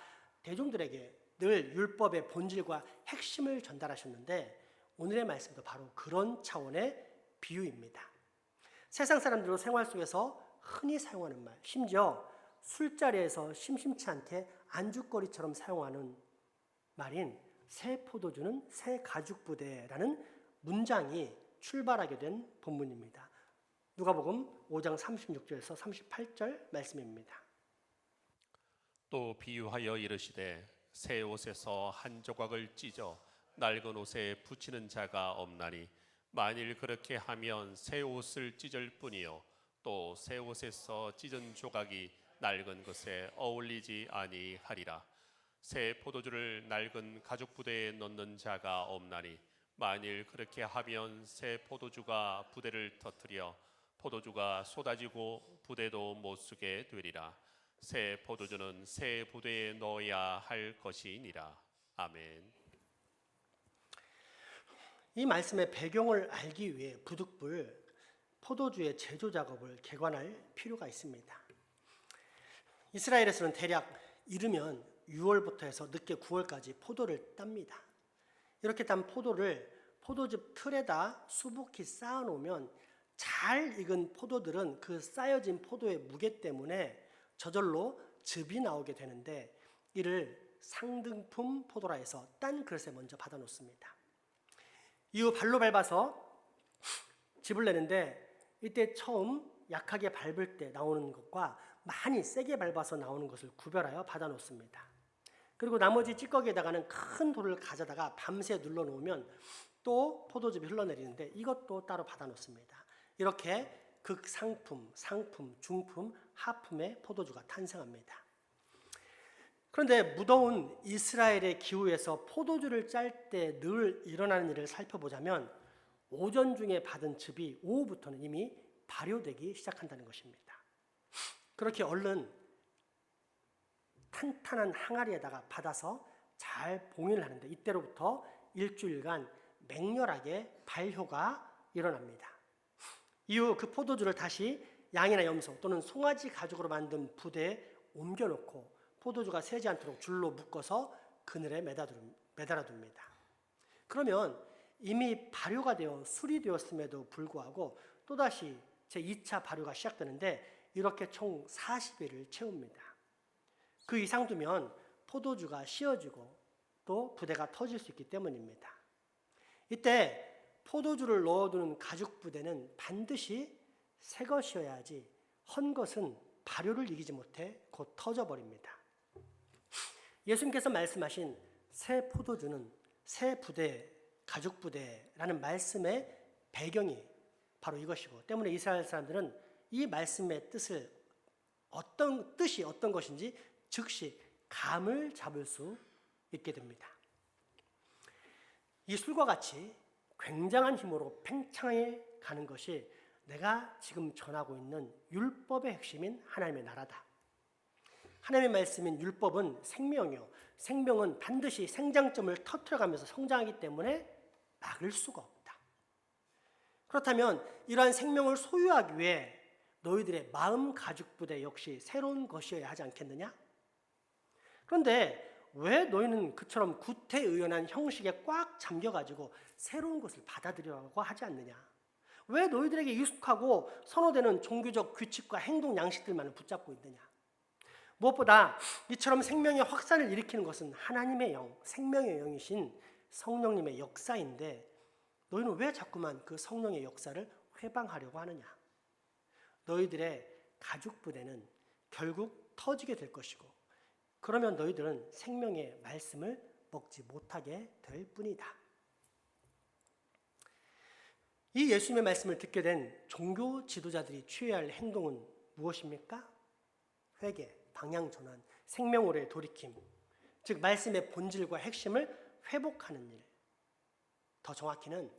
대중들에게 늘 율법의 본질과 핵심을 전달하셨는데 오늘의 말씀도 바로 그런 차원의 비유입니다. 세상 사람들도 생활 속에서 흔히 사용하는 말, 심지어 술자리에서 심심치 않게 안주거리처럼 사용하는 말인 새 포도주는 새 가죽부대라는 문장이 출발하게 된 본문입니다. 누가복음 5장 36절에서 38절 말씀입니다. 또 비유하여 이르시되 새 옷에서 한 조각을 찢어 낡은 옷에 붙이는 자가 없나니 만일 그렇게 하면 새 옷을 찢을 뿐이요 또 새 옷에서 찢은 조각이 낡은 것에 어울리지 아니하리라. 새 포도주를 낡은 가죽 부대에 넣는 자가 없나니 만일 그렇게 하면 새 포도주가 부대를 터뜨려 포도주가 쏟아지고 부대도 못 쓰게 되리라. 새 포도주는 새 부대에 넣어야 할 것이니라. 아멘. 이 말씀의 배경을 알기 위해 부득불 포도주의 제조 작업을 개관할 필요가 있습니다. 이스라엘에서는 대략 이르면 6월부터 해서 늦게 9월까지 포도를 땁니다. 이렇게 딴 포도를 포도즙 틀에다 수북히 쌓아놓으면 잘 익은 포도들은 그 쌓여진 포도의 무게 때문에 저절로 즙이 나오게 되는데 이를 상등품 포도라 해서 딴 그릇에 먼저 받아놓습니다. 이후 발로 밟아서 즙을 내는데 이때 처음 약하게 밟을 때 나오는 것과 많이 세게 밟아서 나오는 것을 구별하여 받아놓습니다. 그리고 나머지 찌꺼기에다가는 큰 돌을 가져다가 밤새 눌러놓으면 또 포도즙이 흘러내리는데 이것도 따로 받아놓습니다. 이렇게 극상품, 상품, 중품, 하품의 포도주가 탄생합니다. 그런데 무더운 이스라엘의 기후에서 포도주를 짤 때 늘 일어나는 일을 살펴보자면 오전 중에 받은 즙이 오후부터는 이미 발효되기 시작한다는 것입니다. 그렇게 얼른 탄탄한 항아리에다가 받아서 잘 봉인을 하는데 이때로부터 일주일간 맹렬하게 발효가 일어납니다. 이후 그 포도주를 다시 양이나 염소 또는 송아지 가죽으로 만든 부대에 옮겨놓고 포도주가 새지 않도록 줄로 묶어서 그늘에 매달아둡니다. 그러면 이미 발효가 되어 술이 되었음에도 불구하고 또다시 제2차 발효가 시작되는데 이렇게 총 40일을 채웁니다. 그 이상 두면 포도주가 씌어지고 또 부대가 터질 수 있기 때문입니다. 이때 포도주를 넣어두는 가죽 부대는 반드시 새 것이어야지 헌 것은 발효를 이기지 못해 곧 터져버립니다. 예수님께서 말씀하신 새 포도주는 새 부대, 가죽 부대라는 말씀의 배경이 바로 이것이고 때문에 이스라엘 사람들은 이 말씀의 뜻이 어떤 것인지 즉시 감을 잡을 수 있게 됩니다. 이 술과 같이 굉장한 힘으로 팽창해 가는 것이 내가 지금 전하고 있는 율법의 핵심인 하나님의 나라다. 하나님의 말씀인 율법은 생명이요. 생명은 반드시 생장점을 터뜨려가면서 성장하기 때문에 막을 수가 없다. 그렇다면 이러한 생명을 소유하기 위해 너희들의 마음 가죽 부대 역시 새로운 것이어야 하지 않겠느냐? 그런데 왜 너희는 그처럼 구태의연한 형식에 꽉 잠겨가지고 새로운 것을 받아들이려고 하지 않느냐? 왜 너희들에게 익숙하고 선호되는 종교적 규칙과 행동 양식들만을 붙잡고 있느냐? 무엇보다 이처럼 생명의 확산을 일으키는 것은 하나님의 영, 생명의 영이신 성령님의 역사인데 너희는 왜 자꾸만 그 성령의 역사를 회방하려고 하느냐? 너희들의 가죽 부대는 결국 터지게 될 것이고 그러면 너희들은 생명의 말씀을 먹지 못하게 될 뿐이다. 이 예수님의 말씀을 듣게 된 종교 지도자들이 취해야 할 행동은 무엇입니까? 회개, 방향 전환, 생명으로의 돌이킴, 즉 말씀의 본질과 핵심을 회복하는 일. 더 정확히는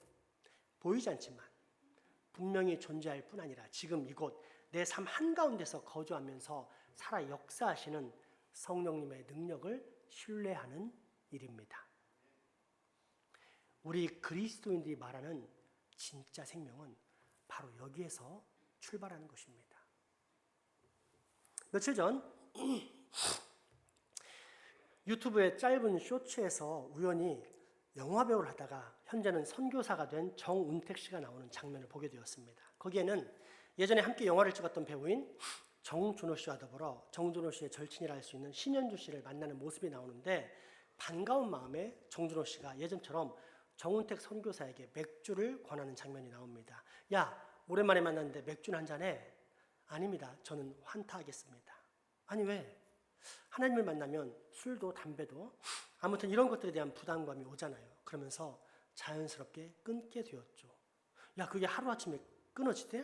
보이지 않지만 분명히 존재할 뿐 아니라 지금 이곳 내 삶 한가운데서 거주하면서 살아 역사하시는 성령님의 능력을 신뢰하는 일입니다. 우리 그리스도인들이 말하는 진짜 생명은 바로 여기에서 출발하는 것입니다. 며칠 전 유튜브의 짧은 쇼츠에서 우연히 영화배우를 하다가 현재는 선교사가 된 정운택 씨가 나오는 장면을 보게 되었습니다. 거기에는 예전에 함께 영화를 찍었던 배우인 정준호 씨와 더불어 정준호 씨의 절친이라 할 수 있는 신현주 씨를 만나는 모습이 나오는데 반가운 마음에 정준호 씨가 예전처럼 정운택 선교사에게 맥주를 권하는 장면이 나옵니다. 야, 오랜만에 만났는데 맥주는 한 잔해? 아닙니다. 저는 환타하겠습니다. 아니 왜? 하나님을 만나면 술도 담배도 아무튼 이런 것들에 대한 부담감이 오잖아요. 그러면서 자연스럽게 끊게 되었죠. 야, 그게 하루아침에 끊어지대?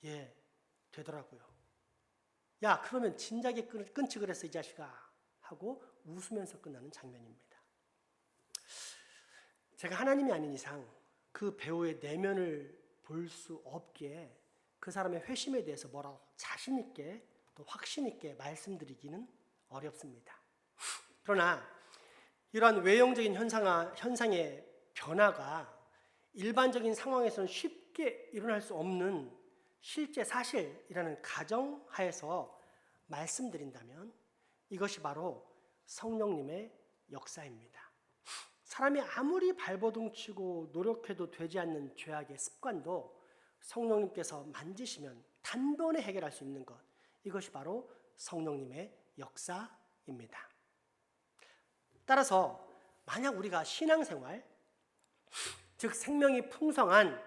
예, 되더라고요. 야, 그러면 진작에 끊지 그랬어 이 자식아 하고 웃으면서 끝나는 장면입니다. 제가 하나님이 아닌 이상 그 배우의 내면을 볼 수 없기에 그 사람의 회심에 대해서 뭐라고 자신 있게 또 확신 있게 말씀드리기는 어렵습니다. 그러나 이러한 외형적인 현상의 변화가 일반적인 상황에서는 쉽게 일어날 수 없는 실제 사실이라는 가정하에서 말씀드린다면 이것이 바로 성령님의 역사입니다. 사람이 아무리 발버둥치고 노력해도 되지 않는 죄악의 습관도 성령님께서 만지시면 단번에 해결할 수 있는 것, 이것이 바로 성령님의 역사입니다. 따라서 만약 우리가 신앙생활, 즉 생명이 풍성한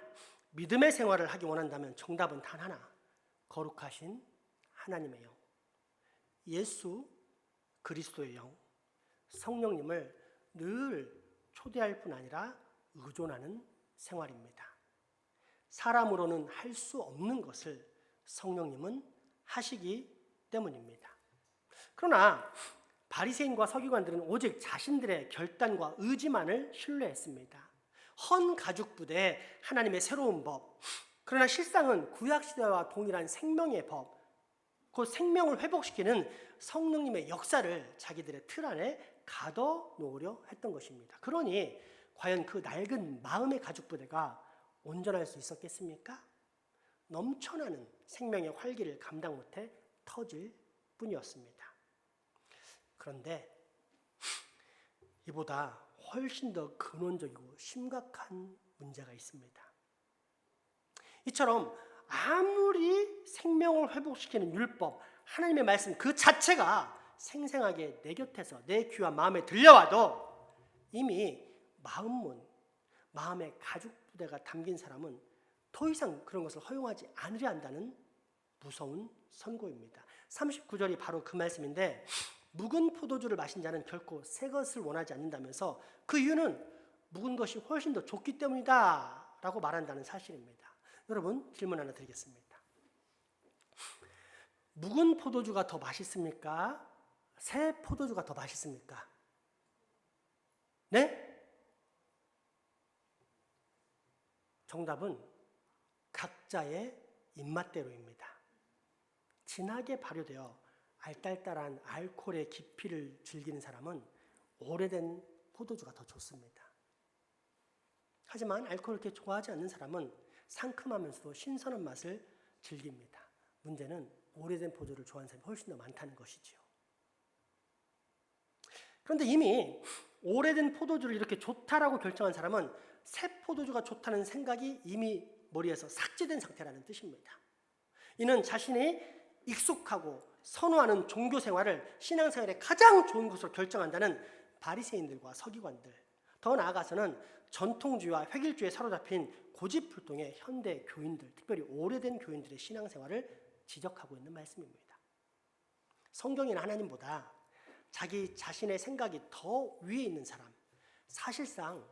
믿음의 생활을 하기 원한다면 정답은 단 하나, 거룩하신 하나님의 영, 예수 그리스도의 영, 성령님을 늘 초대할 뿐 아니라 의존하는 생활입니다. 사람으로는 할 수 없는 것을 성령님은 하시기 때문입니다. 그러나 바리새인과 서기관들은 오직 자신들의 결단과 의지만을 신뢰했습니다. 헌 가죽 부대, 하나님의 새로운 법. 그러나 실상은 구약 시대와 동일한 생명의 법, 그 생명을 회복시키는 성령님의 역사를 자기들의 틀 안에 가둬 놓으려 했던 것입니다. 그러니 과연 그 낡은 마음의 가죽 부대가 온전할 수 있었겠습니까? 넘쳐나는 생명의 활기를 감당 못해 터질 뿐이었습니다. 그런데 이보다 훨씬 더 근원적이고 심각한 문제가 있습니다. 이처럼 아무리 생명을 회복시키는 율법, 하나님의 말씀 그 자체가 생생하게 내 곁에서 내 귀와 마음에 들려와도 이미 마음문, 마음의 가죽 부대가 담긴 사람은 더 이상 그런 것을 허용하지 않으려 한다는 무서운 선고입니다. 39절이 바로 그 말씀인데, 묵은 포도주를 마신 자는 결코 새 것을 원하지 않는다면서 그 이유는 묵은 것이 훨씬 더 좋기 때문이다 라고 말한다는 사실입니다. 여러분, 질문 하나 드리겠습니다. 묵은 포도주가 더 맛있습니까? 새 포도주가 더 맛있습니까? 네? 정답은 각자의 입맛대로입니다. 진하게 발효되어 알딸딸한 알코올의 깊이를 즐기는 사람은 오래된 포도주가 더 좋습니다. 하지만 알코올을 그렇게 좋아하지 않는 사람은 상큼하면서도 신선한 맛을 즐깁니다. 문제는 오래된 포도를 좋아하는 사람이 훨씬 더 많다는 것이지요. 그런데 이미 오래된 포도주를 이렇게 좋다라고 결정한 사람은 새 포도주가 좋다는 생각이 이미 머리에서 삭제된 상태라는 뜻입니다. 이는 자신이 익숙하고 선호하는 종교 생활을 신앙생활의 가장 좋은 것으로 결정한다는 바리새인들과 서기관들, 더 나아가서는 전통주의와 획일주의에 사로잡힌 고집불통의 현대 교인들, 특별히 오래된 교인들의 신앙생활을 지적하고 있는 말씀입니다. 성경에는 하나님보다 자기 자신의 생각이 더 위에 있는 사람, 사실상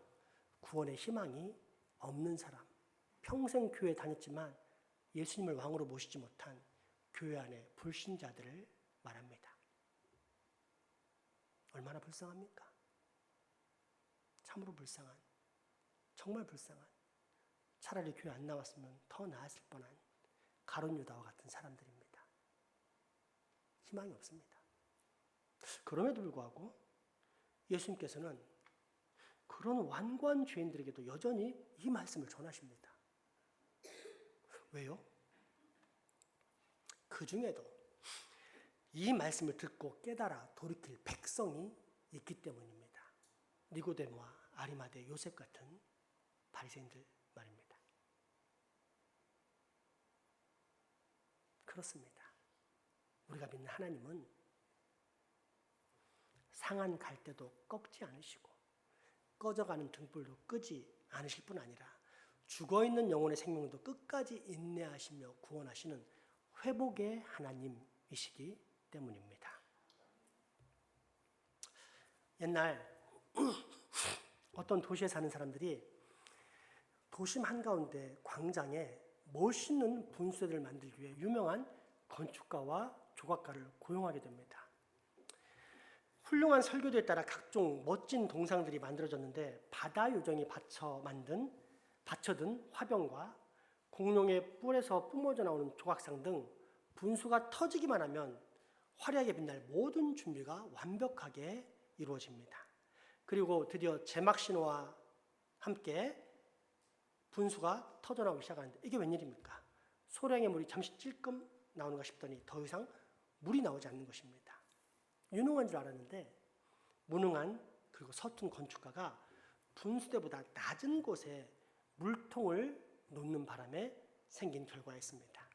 구원의 희망이 없는 사람, 평생 교회 다녔지만 예수님을 왕으로 모시지 못한 교회 안의 불신자들을 말합니다. 얼마나 불쌍합니까? 참으로 불쌍한, 정말 불쌍한, 차라리 교회 안 나왔으면 더 나았을 뻔한 가룟 유다와 같은 사람들입니다. 희망이 없습니다. 그럼에도 불구하고 예수님께서는 그런 완고한 죄인들에게도 여전히 이 말씀을 전하십니다. 왜요? 그 중에도 이 말씀을 듣고 깨달아 돌이킬 백성이 있기 때문입니다. 니고데모와 아리마대 요셉 같은 바리새인들 말입니다. 그렇습니다. 우리가 믿는 하나님은 상한 갈대도 꺾지 않으시고 꺼져가는 등불도 끄지 않으실 뿐 아니라 죽어있는 영혼의 생명도 끝까지 인내하시며 구원하시는 회복의 하나님이시기 때문입니다. 옛날 어떤 도시에 사는 사람들이 도심 한가운데 광장에 멋있는 분수대를 만들기 위해 유명한 건축가와 조각가를 고용하게 됩니다. 훌륭한 설교도에 따라 각종 멋진 동상들이 만들어졌는데 바다 요정이 받쳐든 화병과 공룡의 뿔에서 뿜어져 나오는 조각상 등 분수가 터지기만 하면 화려하게 빛날 모든 준비가 완벽하게 이루어집니다. 그리고 드디어 제막 신호와 함께 분수가 터져나오기 시작하는데 이게 웬일입니까? 소량의 물이 잠시 찔끔 나오는가 싶더니 더 이상 물이 나오지 않는 것입니다. 유능한 줄 알았는데 무능한 그리고 서툰 건축가가 분수대보다 낮은 곳에 물통을 놓는 바람에 생긴 결과였습니다.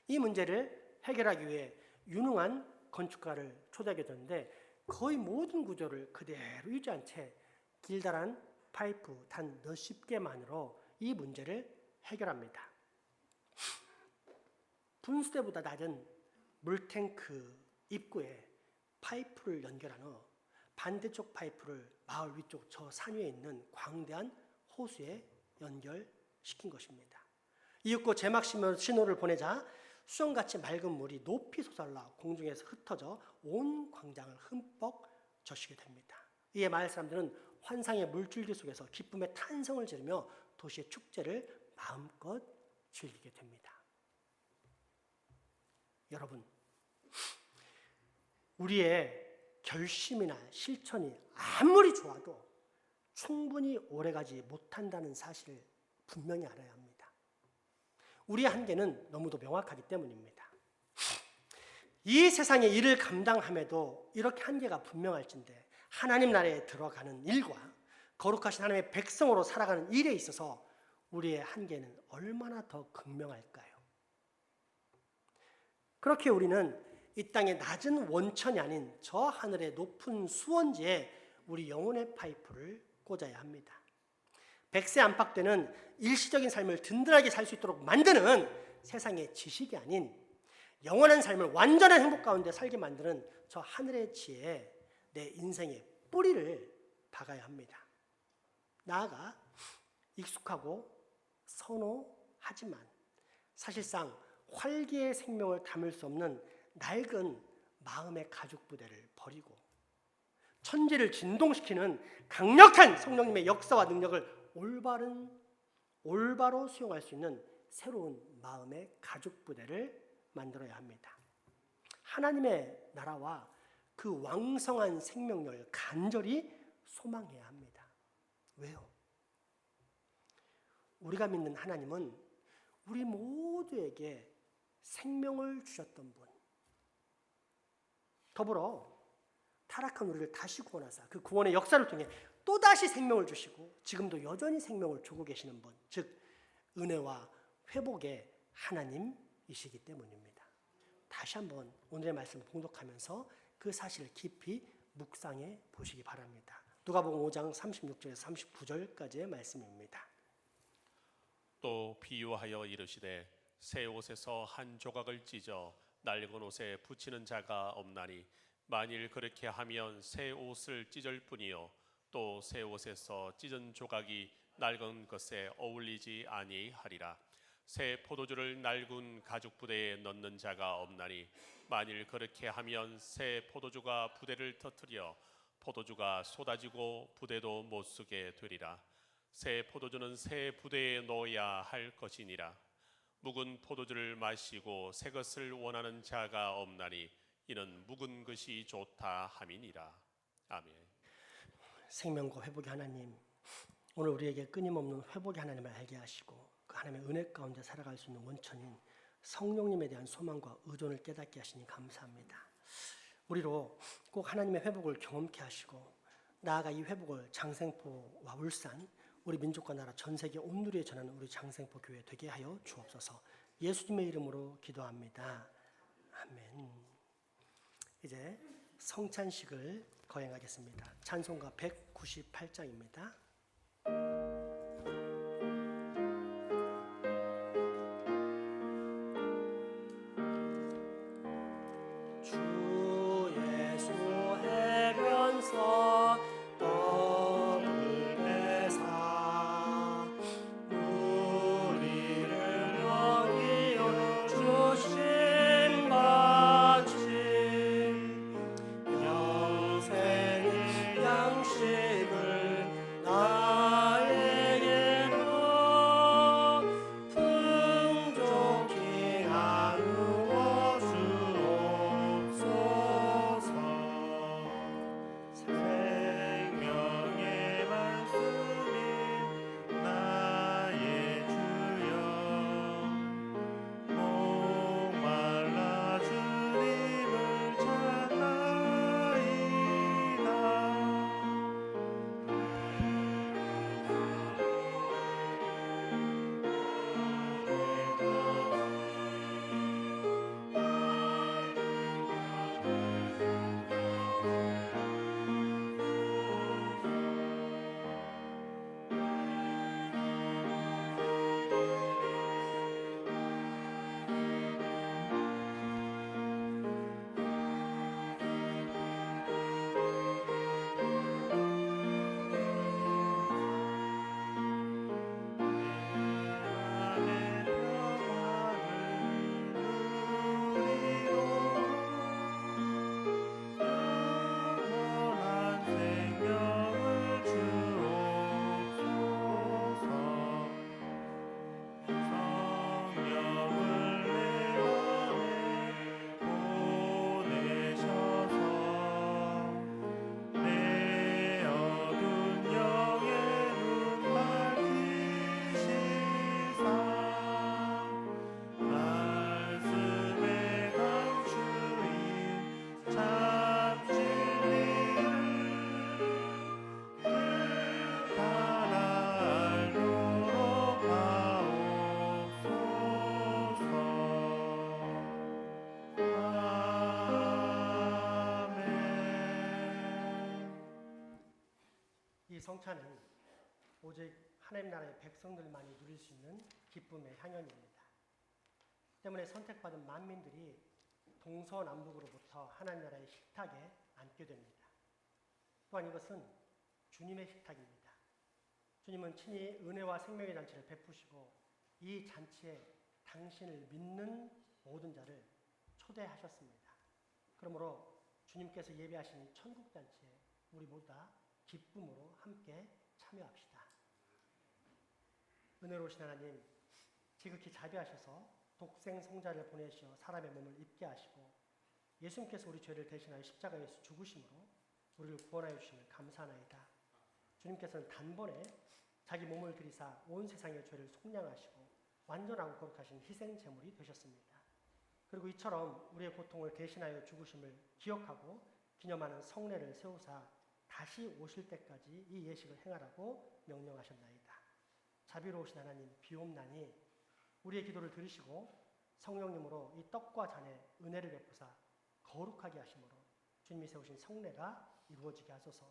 이 문제를 해결하기 위해 유능한 건축가를 초대하게 되는데 거의 모든 구조를 그대로 유지한 채 길다란 파이프 단 몇십 개만으로 이 문제를 해결합니다. 분수대보다 낮은 물탱크 입구에 파이프를 연결한 후 반대쪽 파이프를 마을 위쪽 저 산 위에 있는 광대한 호수에 연결시킨 것입니다. 이윽고 제막 신호를 보내자 수정같이 맑은 물이 높이 솟아올라 공중에서 흩어져 온 광장을 흠뻑 적시게 됩니다. 이에 마을 사람들은 환상의 물줄기 속에서 기쁨의 탄성을 지르며 도시의 축제를 마음껏 즐기게 됩니다. 여러분, 우리의 결심이나 실천이 아무리 좋아도 충분히 오래가지 못한다는 사실을 분명히 알아야 합니다. 우리의 한계는 너무도 명확하기 때문입니다. 이 세상의 일을 감당함에도 이렇게 한계가 분명할진데 하나님 나라에 들어가는 일과 거룩하신 하나님의 백성으로 살아가는 일에 있어서 우리의 한계는 얼마나 더 극명할까요? 그렇게 우리는 이 땅의 낮은 원천이 아닌 저 하늘의 높은 수원지에 우리 영혼의 파이프를 꽂아야 합니다. 백세 안팎되는 일시적인 삶을 든든하게 살 수 있도록 만드는 세상의 지식이 아닌 영원한 삶을 완전한 행복 가운데 살게 만드는 저 하늘의 지혜에 내 인생의 뿌리를 박아야 합니다. 나아가 익숙하고 선호하지만 사실상 활기의 생명을 담을 수 없는 낡은 마음의 가죽 부대를 버리고 천지를 진동시키는 강력한 성령님의 역사와 능력을 올바로 수용할 수 있는 새로운 마음의 가죽 부대를 만들어야 합니다. 하나님의 나라와 그 왕성한 생명력을 간절히 소망해야 합니다. 왜요? 우리가 믿는 하나님은 우리 모두에게 생명을 주셨던 분, 더불어 타락한 우리를 다시 구원하사 그 구원의 역사를 통해 또다시 생명을 주시고 지금도 여전히 생명을 주고 계시는 분, 즉 은혜와 회복의 하나님이시기 때문입니다. 다시 한번 오늘의 말씀을 봉독하면서 그 사실을 깊이 묵상해 보시기 바랍니다. 누가복음 5장 36절에서 39절까지의 말씀입니다. 또 비유하여 이르시되 새 옷에서 한 조각을 찢어 낡은 옷에 붙이는 자가 없나니 만일 그렇게 하면 새 옷을 찢을 뿐이요 또 새 옷에서 찢은 조각이 낡은 것에 어울리지 아니하리라. 새 포도주를 낡은 가죽 부대에 넣는 자가 없나니 만일 그렇게 하면 새 포도주가 부대를 터뜨려 포도주가 쏟아지고 부대도 못 쓰게 되리라. 새 포도주는 새 부대에 넣어야 할 것이니라. 묵은 포도주를 마시고 새 것을 원하는 자가 없나니 이는 묵은 것이 좋다 함이니라. 아멘. 생명과 회복의 하나님, 오늘 우리에게 끊임없는 회복의 하나님을 알게 하시고 그 하나님의 은혜 가운데 살아갈 수 있는 원천인 성령님에 대한 소망과 의존을 깨닫게 하시니 감사합니다. 우리로 꼭 하나님의 회복을 경험케 하시고 나아가 이 회복을 장생포와 울산, 우리 민족과 나라 전 세계 온누리에 전하는 우리 장생포 교회 되게 하여 주옵소서. 예수님의 이름으로 기도합니다. 아멘. 이제 성찬식을 거행하겠습니다. 찬송가 198장입니다. 주 예수 해변서 떡을 빼사 우리를 여기어 주신 같이 영생의 양식을 나의 성찬은 오직 하나님 나라의 백성들만이 누릴 수 있는 기쁨의 향연입니다. 때문에 선택받은 만민들이 동서남북으로부터 하나님 나라의 식탁에 앉게 됩니다. 또한 이것은 주님의 식탁입니다. 주님은 친히 은혜와 생명의 잔치를 베푸시고 이 잔치에 당신을 믿는 모든 자를 초대하셨습니다. 그러므로 주님께서 예배하신 이 천국 잔치에 우리 모두 다 기쁨으로 함께 참여합시다. 은혜로우신 하나님, 지극히 자비하셔서 독생 성자를 보내시어 사람의 몸을 입게 하시고 예수님께서 우리 죄를 대신하여 십자가에서 죽으심으로 우리를 구원하여 주심을 감사하나이다. 주님께서는 단번에 자기 몸을 들이사 온 세상의 죄를 속량하시고 완전하고 거룩하신 희생 제물이 되셨습니다. 그리고 이처럼 우리의 고통을 대신하여 죽으심을 기억하고 기념하는 성례를 세우사 다시 오실 때까지 이 예식을 행하라고 명령하셨나이다. 자비로우신 하나님, 비옵나니 우리의 기도를 들으시고 성령님으로 이 떡과 잔에 은혜를 베푸사 거룩하게 하심으로 주님이 세우신 성례가 이루어지게 하소서.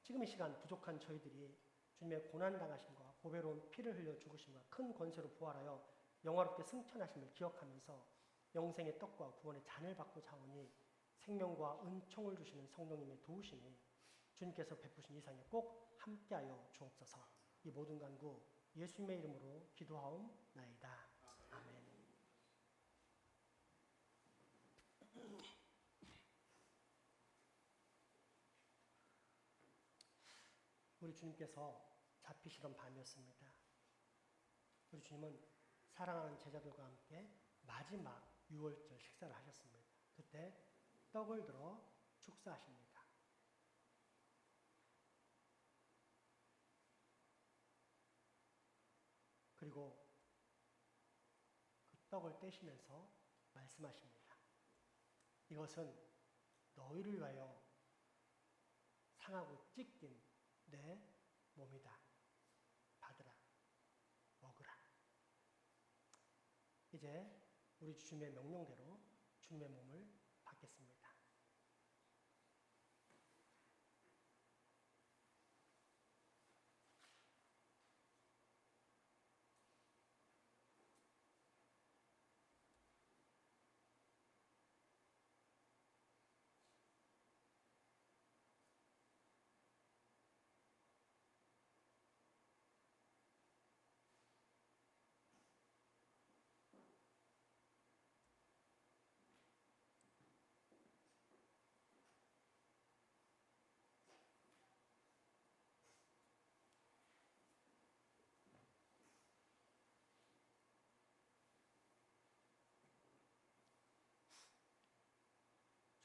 지금 이 시간 부족한 저희들이 주님의 고난당하심과 보배로운 피를 흘려 죽으심과 큰 권세로 부활하여 영화롭게 승천하심을 기억하면서 영생의 떡과 구원의 잔을 받고 자오니 생명과 은총을 주시는 성령님의 도우심이 주님께서 베푸신 이상에 꼭 함께하여 주옵소서. 이 모든 간구 예수님의 이름으로 기도하옵나이다. 아멘. 우리 주님께서 잡히시던 밤이었습니다. 우리 주님은 사랑하는 제자들과 함께 마지막 유월절 식사를 하셨습니다. 그때 떡을 들어 축사하십니다. 그리고 그 떡을 떼시면서 말씀하십니다. 이것은 너희를 위하여 상하고 찢긴 내 몸이다. 받으라. 먹으라. 이제 우리 주님의 명령대로 주님의 몸을 받겠습니다.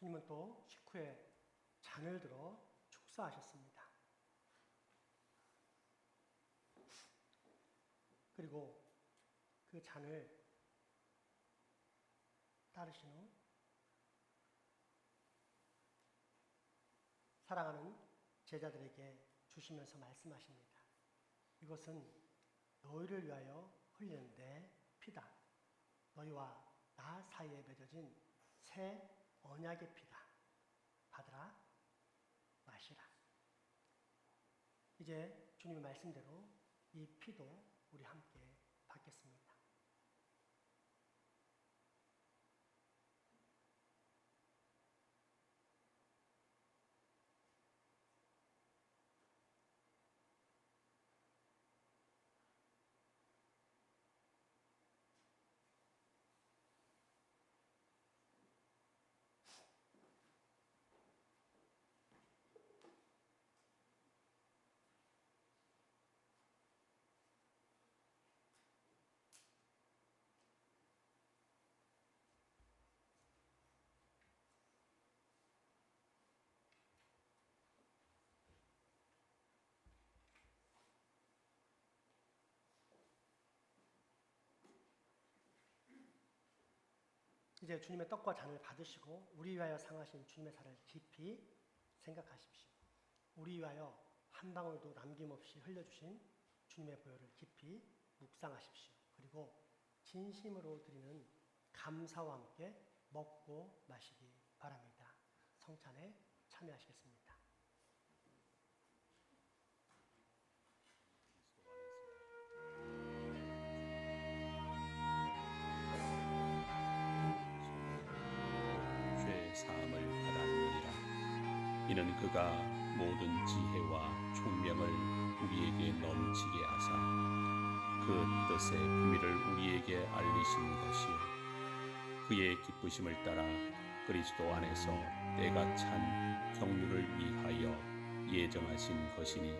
주님은 또 식후에 잔을 들어 축사하셨습니다. 그리고 그 잔을 따르신 후 사랑하는 제자들에게 주시면서 말씀하십니다. 이것은 너희를 위하여 흘리는 내 피다. 너희와 나 사이에 맺어진 새 언약의 피다. 받으라, 마시라. 이제 주님의 말씀대로 이 피도 우리 함께 받겠습니다. 이제 주님의 떡과 잔을 받으시고 우리 위하여 상하신 주님의 살을 깊이 생각하십시오. 우리 위하여 한 방울도 남김없이 흘려주신 주님의 보혈을 깊이 묵상하십시오. 그리고 진심으로 드리는 감사와 함께 먹고 마시기 바랍니다. 성찬에 참여하시겠습니다. 이는 그가 모든 지혜와 총명을 우리에게 넘치게 하사 그 뜻의 비밀을 우리에게 알리신 것이요 그의 기쁘심을 따라 그리스도 안에서 때가 찬 경륜을 위하여 예정하신 것이니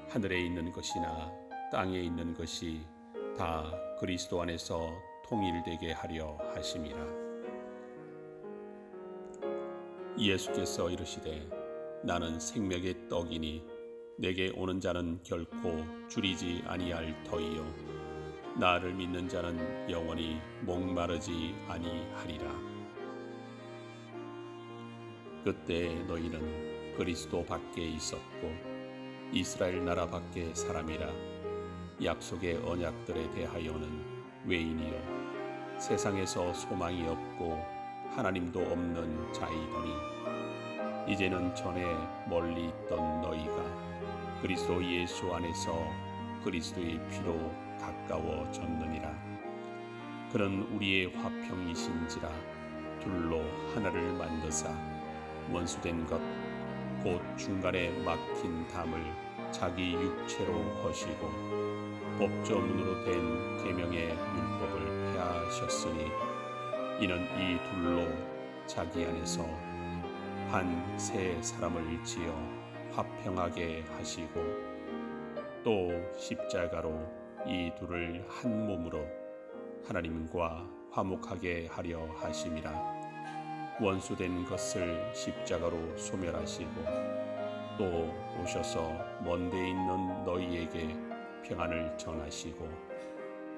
하늘에 있는 것이나 땅에 있는 것이 다 그리스도 안에서 통일되게 하려 하심이라. 예수께서 이르시되 나는 생명의 떡이니 내게 오는 자는 결코 줄이지 아니할 터이요 나를 믿는 자는 영원히 목마르지 아니하리라. 그때 너희는 그리스도 밖에 있었고 이스라엘 나라 밖에 사람이라 약속의 언약들에 대하여는 외인이요 세상에서 소망이 없고 하나님도 없는 자이더니 이제는 전에 멀리 있던 너희가 그리스도 예수 안에서 그리스도의 피로 가까워졌느니라. 그는 우리의 화평이신지라 둘로 하나를 만드사 원수된 것 곧 중간에 막힌 담을 자기 육체로 허시고 법조문으로 된 계명의 율법을 폐하셨으니 이는 이 둘로 자기 안에서 한 새 사람을 지어 화평하게 하시고 또 십자가로 이 둘을 한 몸으로 하나님과 화목하게 하려 하심이라. 원수된 것을 십자가로 소멸하시고 또 오셔서 먼데 있는 너희에게 평안을 전하시고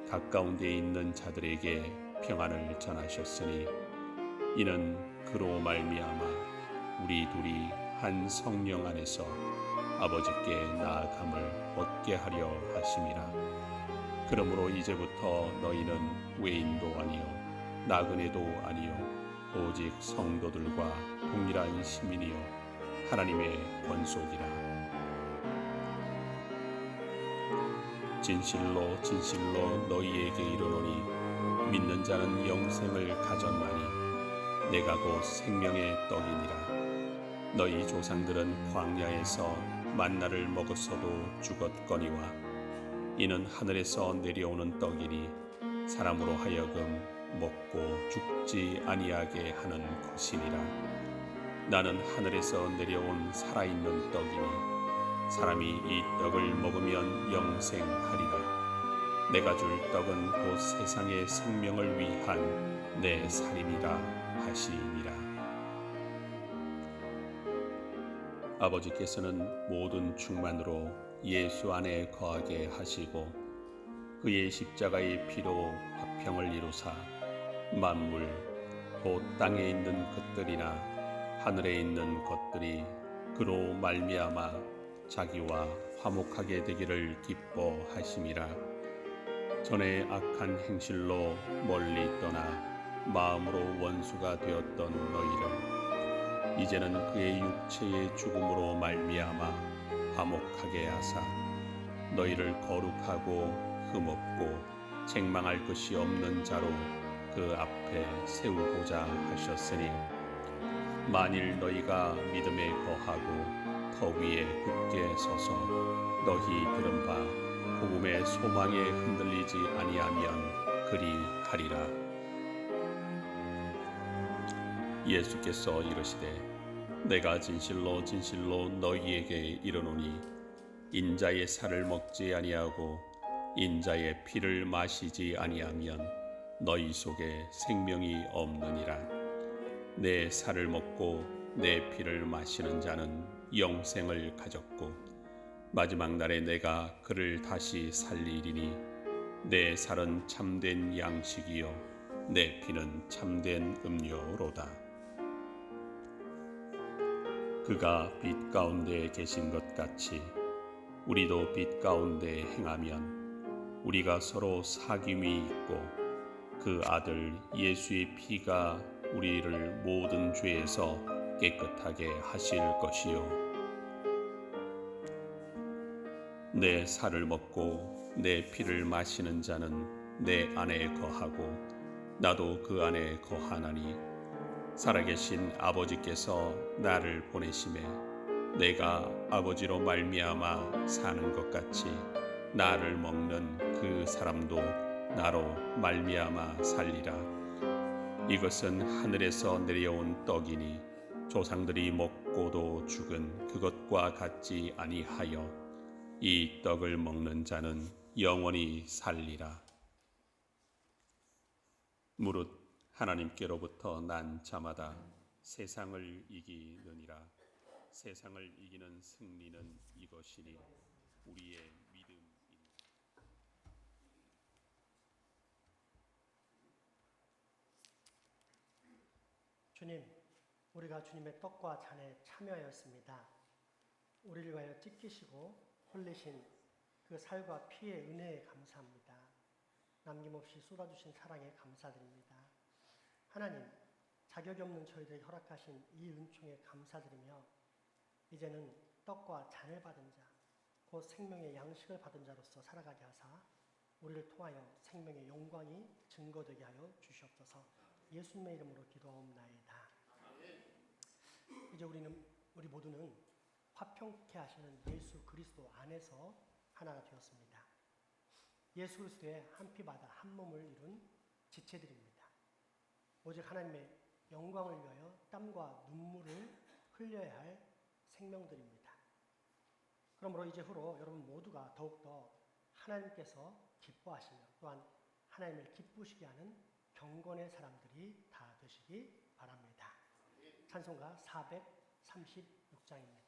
가까운 데 있는 자들에게 평안을 전하셨으니 이는 그로 말미암아 우리 둘이 한 성령 안에서 아버지께 나아감을 얻게 하려 하심이라. 그러므로 이제부터 너희는 외인도 아니요 나그네도 아니요 오직 성도들과 동일한 시민이요 하나님의 권속이라. 진실로 진실로 너희에게 이르노니 믿는 자는 영생을 가졌나니 내가 곧 생명의 떡이니라. 너희 조상들은 광야에서 만나를 먹었어도 죽었거니와 이는 하늘에서 내려오는 떡이니 사람으로 하여금 먹고 죽지 아니하게 하는 것이니라. 나는 하늘에서 내려온 살아있는 떡이니 사람이 이 떡을 먹으면 영생하리라. 내가 줄 떡은 곧 세상의 생명을 위한 내 살이니라 하시니라. 아버지께서는 모든 충만으로 예수 안에 거하게 하시고 그의 십자가의 피로 화평을 이루사 만물 곧 땅에 있는 것들이나 하늘에 있는 것들이 그로 말미암아 자기와 화목하게 되기를 기뻐하심이라. 전에 악한 행실로 멀리 떠나 마음으로 원수가 되었던 너희를 이제는 그의 육체의 죽음으로 말미암아 화목하게 하사 너희를 거룩하고 흠없고 책망할 것이 없는 자로 그 앞에 세우고자 하셨으니 만일 너희가 믿음에 거하고 터 위에 굳게 서서 너희 들은 바 복음의 소망에 흔들리지 아니하면 그리하리라. 예수께서 이르시되 내가 진실로 진실로 너희에게 이르노니 인자의 살을 먹지 아니하고 인자의 피를 마시지 아니하면 너희 속에 생명이 없느니라. 내 살을 먹고 내 피를 마시는 자는 영생을 가졌고 마지막 날에 내가 그를 다시 살리리니 내 살은 참된 양식이요 내 피는 참된 음료로다. 그가 빛 가운데 계신 것 같이 우리도 빛 가운데 행하면 우리가 서로 사귐이 있고 그 아들 예수의 피가 우리를 모든 죄에서 깨끗하게 하실 것이요 내 살을 먹고 내 피를 마시는 자는 내 안에 거하고 나도 그 안에 거하나니 살아계신 아버지께서 나를 보내심에 내가 아버지로 말미암아 사는 것 같이 나를 먹는 그 사람도 나로 말미암아 살리라. 이것은 하늘에서 내려온 떡이니 조상들이 먹고도 죽은 그것과 같지 아니하여 이 떡을 먹는 자는 영원히 살리라. 무릇 하나님께로부터 난 자마다 세상을 이기느니라. 세상을 이기는 승리는 이것이니 우리의 믿음이니라. 주님, 우리가 주님의 떡과 잔에 참여하였습니다. 우리를 위하여 찢기시고 흘리신 그 살과 피의 은혜에 감사합니다. 남김없이 쏟아주신 사랑에 감사드립니다. 하나님, 자격이 없는 저희들에게 허락하신 이 은총에 감사드리며 이제는 떡과 잔을 받은 자, 곧 생명의 양식을 받은 자로서 살아가게 하사 우리를 통하여 생명의 영광이 증거되게 하여 주시옵소서. 예수님의 이름으로 기도하옵나이다. 이제 우리 모두는 화평케 하시는 예수 그리스도 안에서 하나가 되었습니다. 예수 그리스도의 한 피 바다 한 몸을 이룬 지체들입니다. 오직 하나님의 영광을 위하여 땀과 눈물을 흘려야 할 생명들입니다. 그러므로 이제 후로 여러분 모두가 더욱더 하나님께서 기뻐하시며 또한 하나님을 기쁘시게 하는 경건의 사람들이 다 되시기 바랍니다. 찬송가 436장입니다.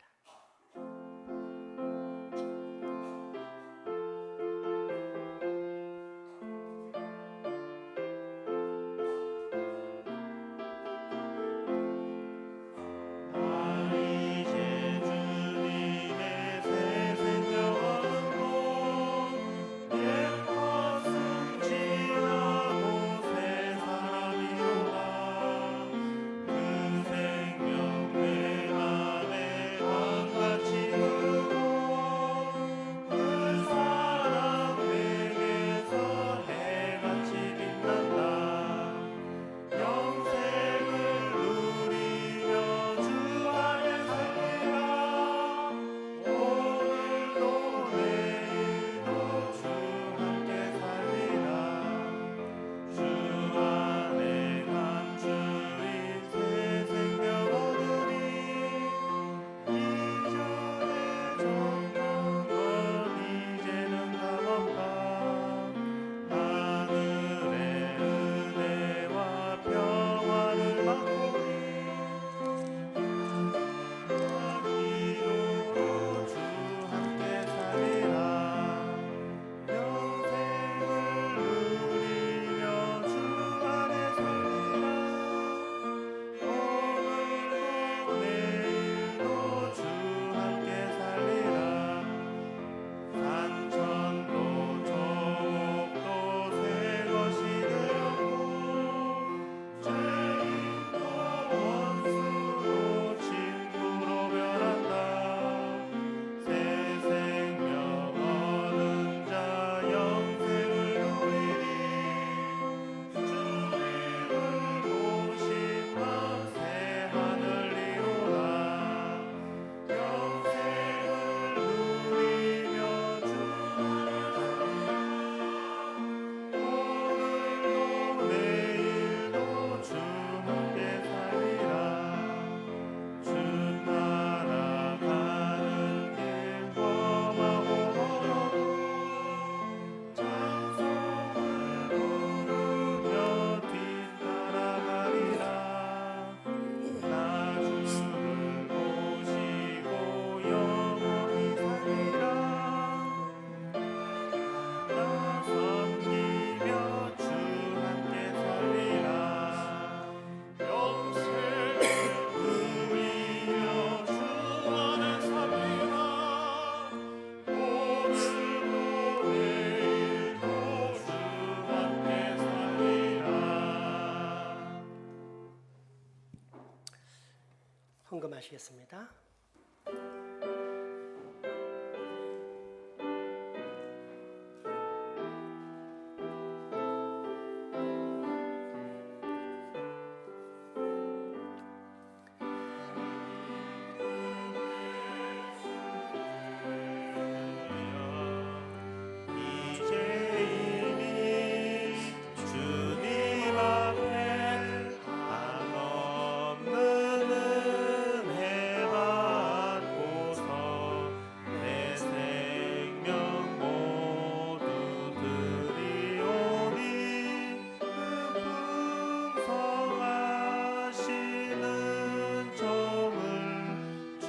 헌금하시겠습니다. 앞에 한없는 은혜 받고서 내 생명 모두 드리오니 그 풍성하시는 정을 주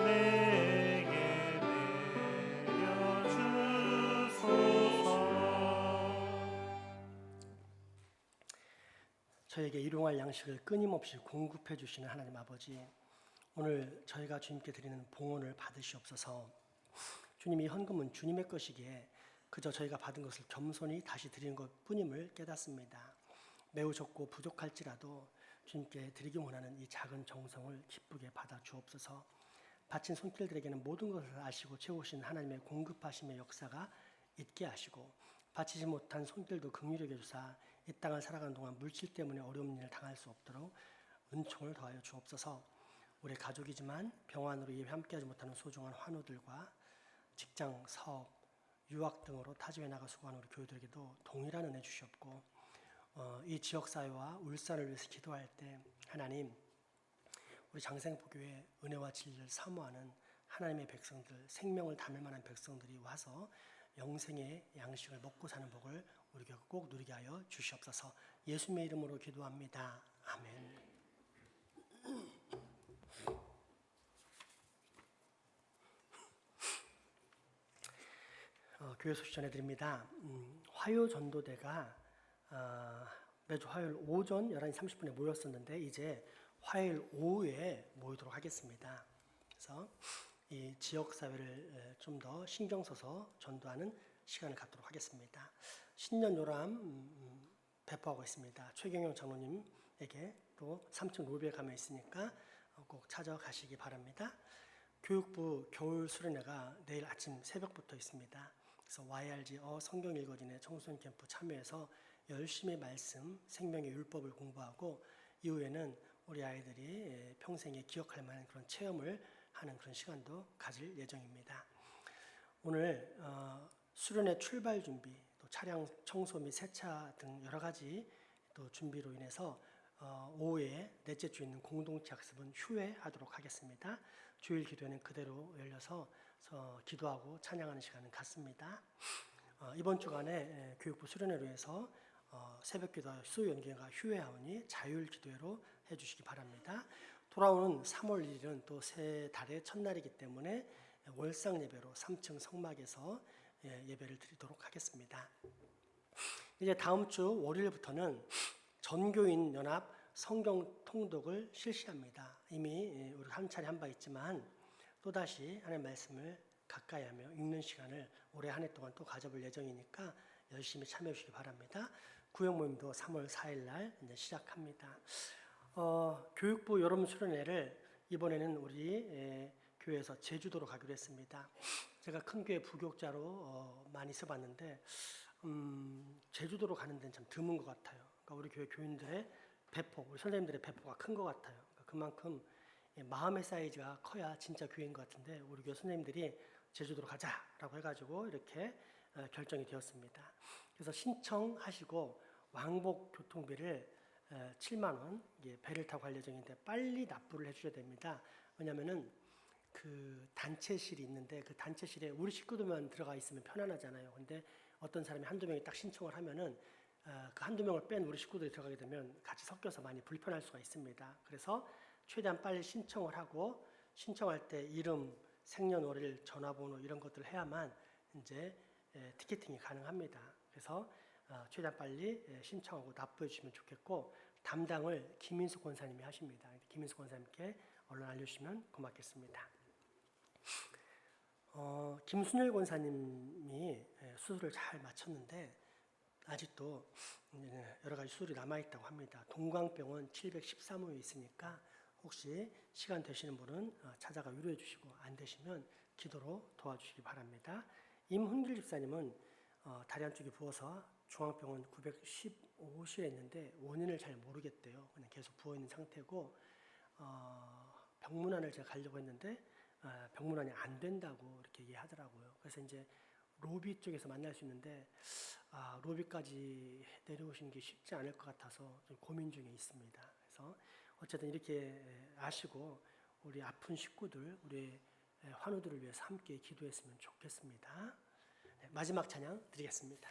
내게 내려주소서. 저에게 일용할 양식을 끊임없이 공급해 주시는 하나님 아버지, 오늘 저희가 주님께 드리는 봉헌을 받으시옵소서. 주님, 이 헌금은 주님의 것이기에 그저 저희가 받은 것을 겸손히 다시 드리는 것뿐임을 깨닫습니다. 매우 적고 부족할지라도 주님께 드리기 원하는 이 작은 정성을 기쁘게 받아 주옵소서. 바친 손길들에게는 모든 것을 아시고 채우신 하나님의 공급하심의 역사가 있게 하시고, 바치지 못한 손길도 긍휼히 여겨 주사 이 땅을 살아가는 동안 물질 때문에 어려운 일을 당할 수 없도록 은총을 더하여 주옵소서. 우리 가족이지만 병환으로 예배 함께하지 못하는 소중한 환우들과 직장, 사업, 유학 등으로 타지에 나가 수고하는 우리 교우들에게도 동일한 은혜 주시옵고, 이 지역사회와 울산을 위해서 기도할 때 하나님, 우리 장생포교회 은혜와 진리를 사모하는 하나님의 백성들, 생명을 담을 만한 백성들이 와서 영생의 양식을 먹고 사는 복을 우리가 꼭 누리게 하여 주시옵소서. 예수님의 이름으로 기도합니다. 아멘. 교회 소식 전해드립니다. 화요전도대가 매주 화요일 오전 11시 30분에 모였었는데 이제 화요일 오후에 모이도록 하겠습니다. 그래서 이 지역사회를 좀 더 신경 써서 전도하는 시간을 갖도록 하겠습니다. 신년 요람 배포하고 있습니다. 최경영 장로님에게 또 3층 로비에 가면 있으니까 꼭 찾아가시기 바랍니다. 교육부 겨울 수련회가 내일 아침 새벽부터 있습니다. 그래서 YRG 성경 읽어진의 청소년 캠프 참여해서 열심히 말씀, 생명의 율법을 공부하고 이후에는 우리 아이들이 평생에 기억할 만한 그런 체험을 하는 그런 시간도 가질 예정입니다. 오늘 수련회 출발 준비, 또 차량 청소 및 세차 등 여러 가지 또 준비로 인해서 오후에 넷째 주 있는 공동체 학습은 휴회하도록 하겠습니다. 주일 기도회는 그대로 열려서 기도하고 찬양하는 시간은 같습니다. 이번 주간에 교육부 수련회로 해서 새벽 기도 수요 연계가 휴회하오니 자율 기도회로 해주시기 바랍니다. 돌아오는 3월 1일은 또 새 달의 첫날이기 때문에 월상 예배로 3층 성막에서 예배를 드리도록 하겠습니다. 이제 다음 주 월요일부터는 전교인 연합 성경 통독을 실시합니다. 이미 우리 한 차례 한 바 있지만 또다시 하나님의 말씀을 가까이 하며 읽는 시간을 올해 한 해 동안 또 가져볼 예정이니까 열심히 참여해 주시기 바랍니다. 구역 모임도 3월 4일 날 이제 시작합니다. 교육부 여름 수련회를 이번에는 우리 교회에서 제주도로 가기로 했습니다. 제가 큰 교회 부교육자로 많이 써봤는데 제주도로 가는 데는 참 드문 것 같아요. 그러니까 우리 교회 교인들의 배포, 우리 선생님들의 배포가 큰 것 같아요. 그러니까 그만큼 마음의 사이즈가 커야 진짜 교회인 것 같은데 우리 교회 선생님들이 제주도로 가자라고 해가지고 이렇게 결정이 되었습니다. 그래서 신청하시고 왕복 교통비를 7만 원 배를 타고 갈 예정인데 빨리 납부를 해주셔야 됩니다. 왜냐하면은 그 단체실이 있는데 그 단체실에 우리 식구들만 들어가 있으면 편안하잖아요. 근데 어떤 사람이 한두 명이 딱 신청을 하면은 그 한두 명을 뺀 우리 식구들이 들어가게 되면 같이 섞여서 많이 불편할 수가 있습니다. 그래서 최대한 빨리 신청을 하고 신청할 때 이름, 생년월일, 전화번호 이런 것들을 해야만 이제 티켓팅이 가능합니다. 그래서 최대한 빨리 신청하고 납부해 주시면 좋겠고 담당을 김인숙 권사님이 하십니다. 김인숙 권사님께 얼른 알려주시면 고맙겠습니다. 김순열 권사님이 수술을 잘 마쳤는데 아직도 여러 가지 수술이 남아있다고 합니다. 동광병원 713호에 있으니까 혹시 시간 되시는 분은 찾아가 위로해 주시고 안 되시면 기도로 도와주시기 바랍니다. 임훈길 집사님은 다리 한쪽이 부어서 중앙병원 915호실에 있는데 원인을 잘 모르겠대요. 그냥 계속 부어있는 상태고 병문안을 제가 가려고 했는데 병문안이 안 된다고 이렇게 얘기하더라고요. 그래서 이제 로비 쪽에서 만날 수 있는데 로비까지 내려오시는 게 쉽지 않을 것 같아서 좀 고민 중에 있습니다. 그래서 어쨌든 이렇게 아시고 우리 아픈 식구들, 우리 환우들을 위해서 함께 기도했으면 좋겠습니다. 네, 마지막 찬양 드리겠습니다.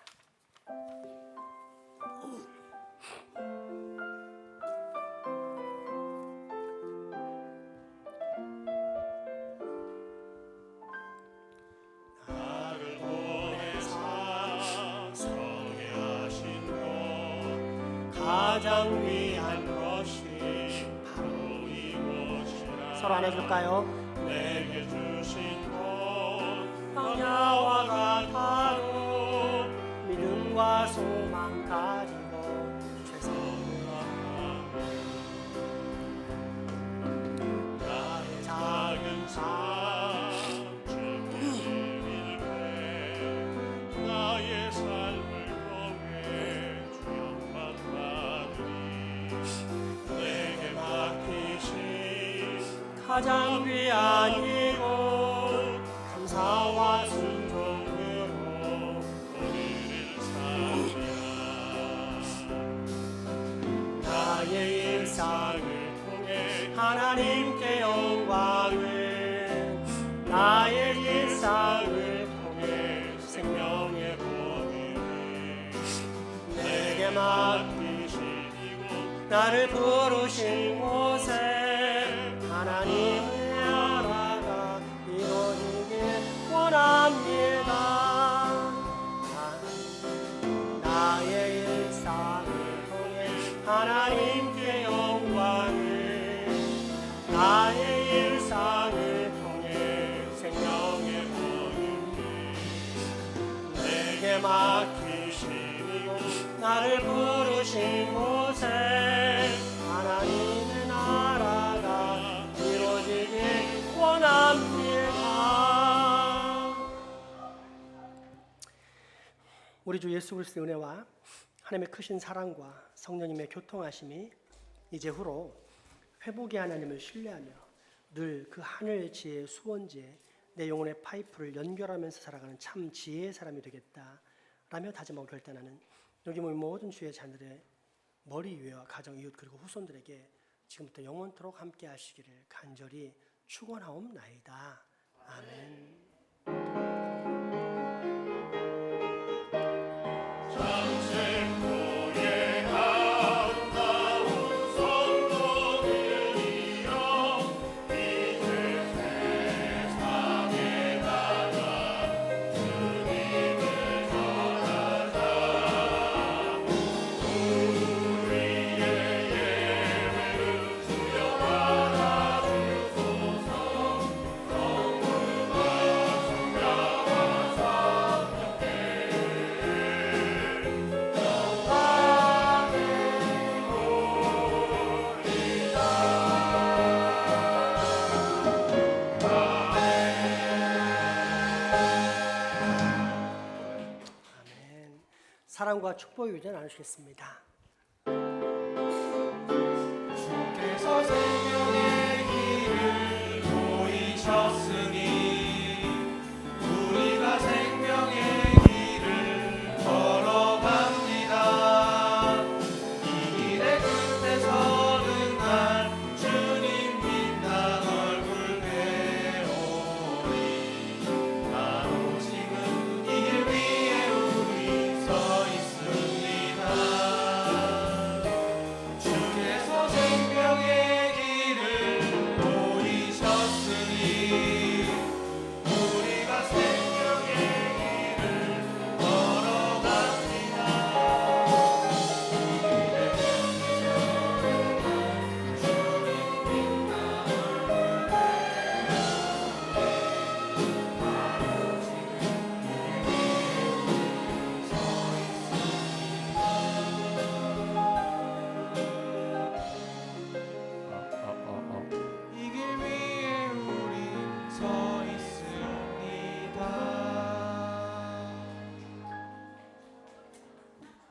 나를 보내사 서게 하신 것 가장 귀한 것이 바로 이것이라. 서로 안아줄까요? 내게 주신 것 평야와 같아도 믿음과 소망 가지고 나의 작은 삶 주님을 배 나의 삶을 통해 주영만 받으리. 내게 맡기신 가장 귀한 이곳 감사와 순종으로 우리를 살리라. 나의 일상을 통해 하나님께 영광을 나의 일상을 통해 생명의 복을 내게 맡기신 이곳 나를 부르신 곳에 하나님을 알아가 이루어지길 원합니다. 나의 일상을 통해 하나님께 영광을 나의 일상을 통해 생명의 복을 내게 맡기신 이곳 나를 부르신 곳에 하나님의 나라가 이루어지길 원합니다. 우리 주 예수 그리스도의 은혜와 하나님의 크신 사랑과 성령님의 교통하심이 이제후로 회복의 하나님을 신뢰하며 늘 그 하늘 지혜의 수원지에 내 영혼의 파이프를 연결하면서 살아가는 참 지혜의 사람이 되겠다라며 다짐하고 결단하는 여기 모인 모든 주의 자녀들의 머리 위와 가정, 이웃 그리고 후손들에게 지금부터 영원토록 함께 하시기를 간절히 축원하옵나이다. 아멘. 사랑과 축복의 유전 나누시겠습니다.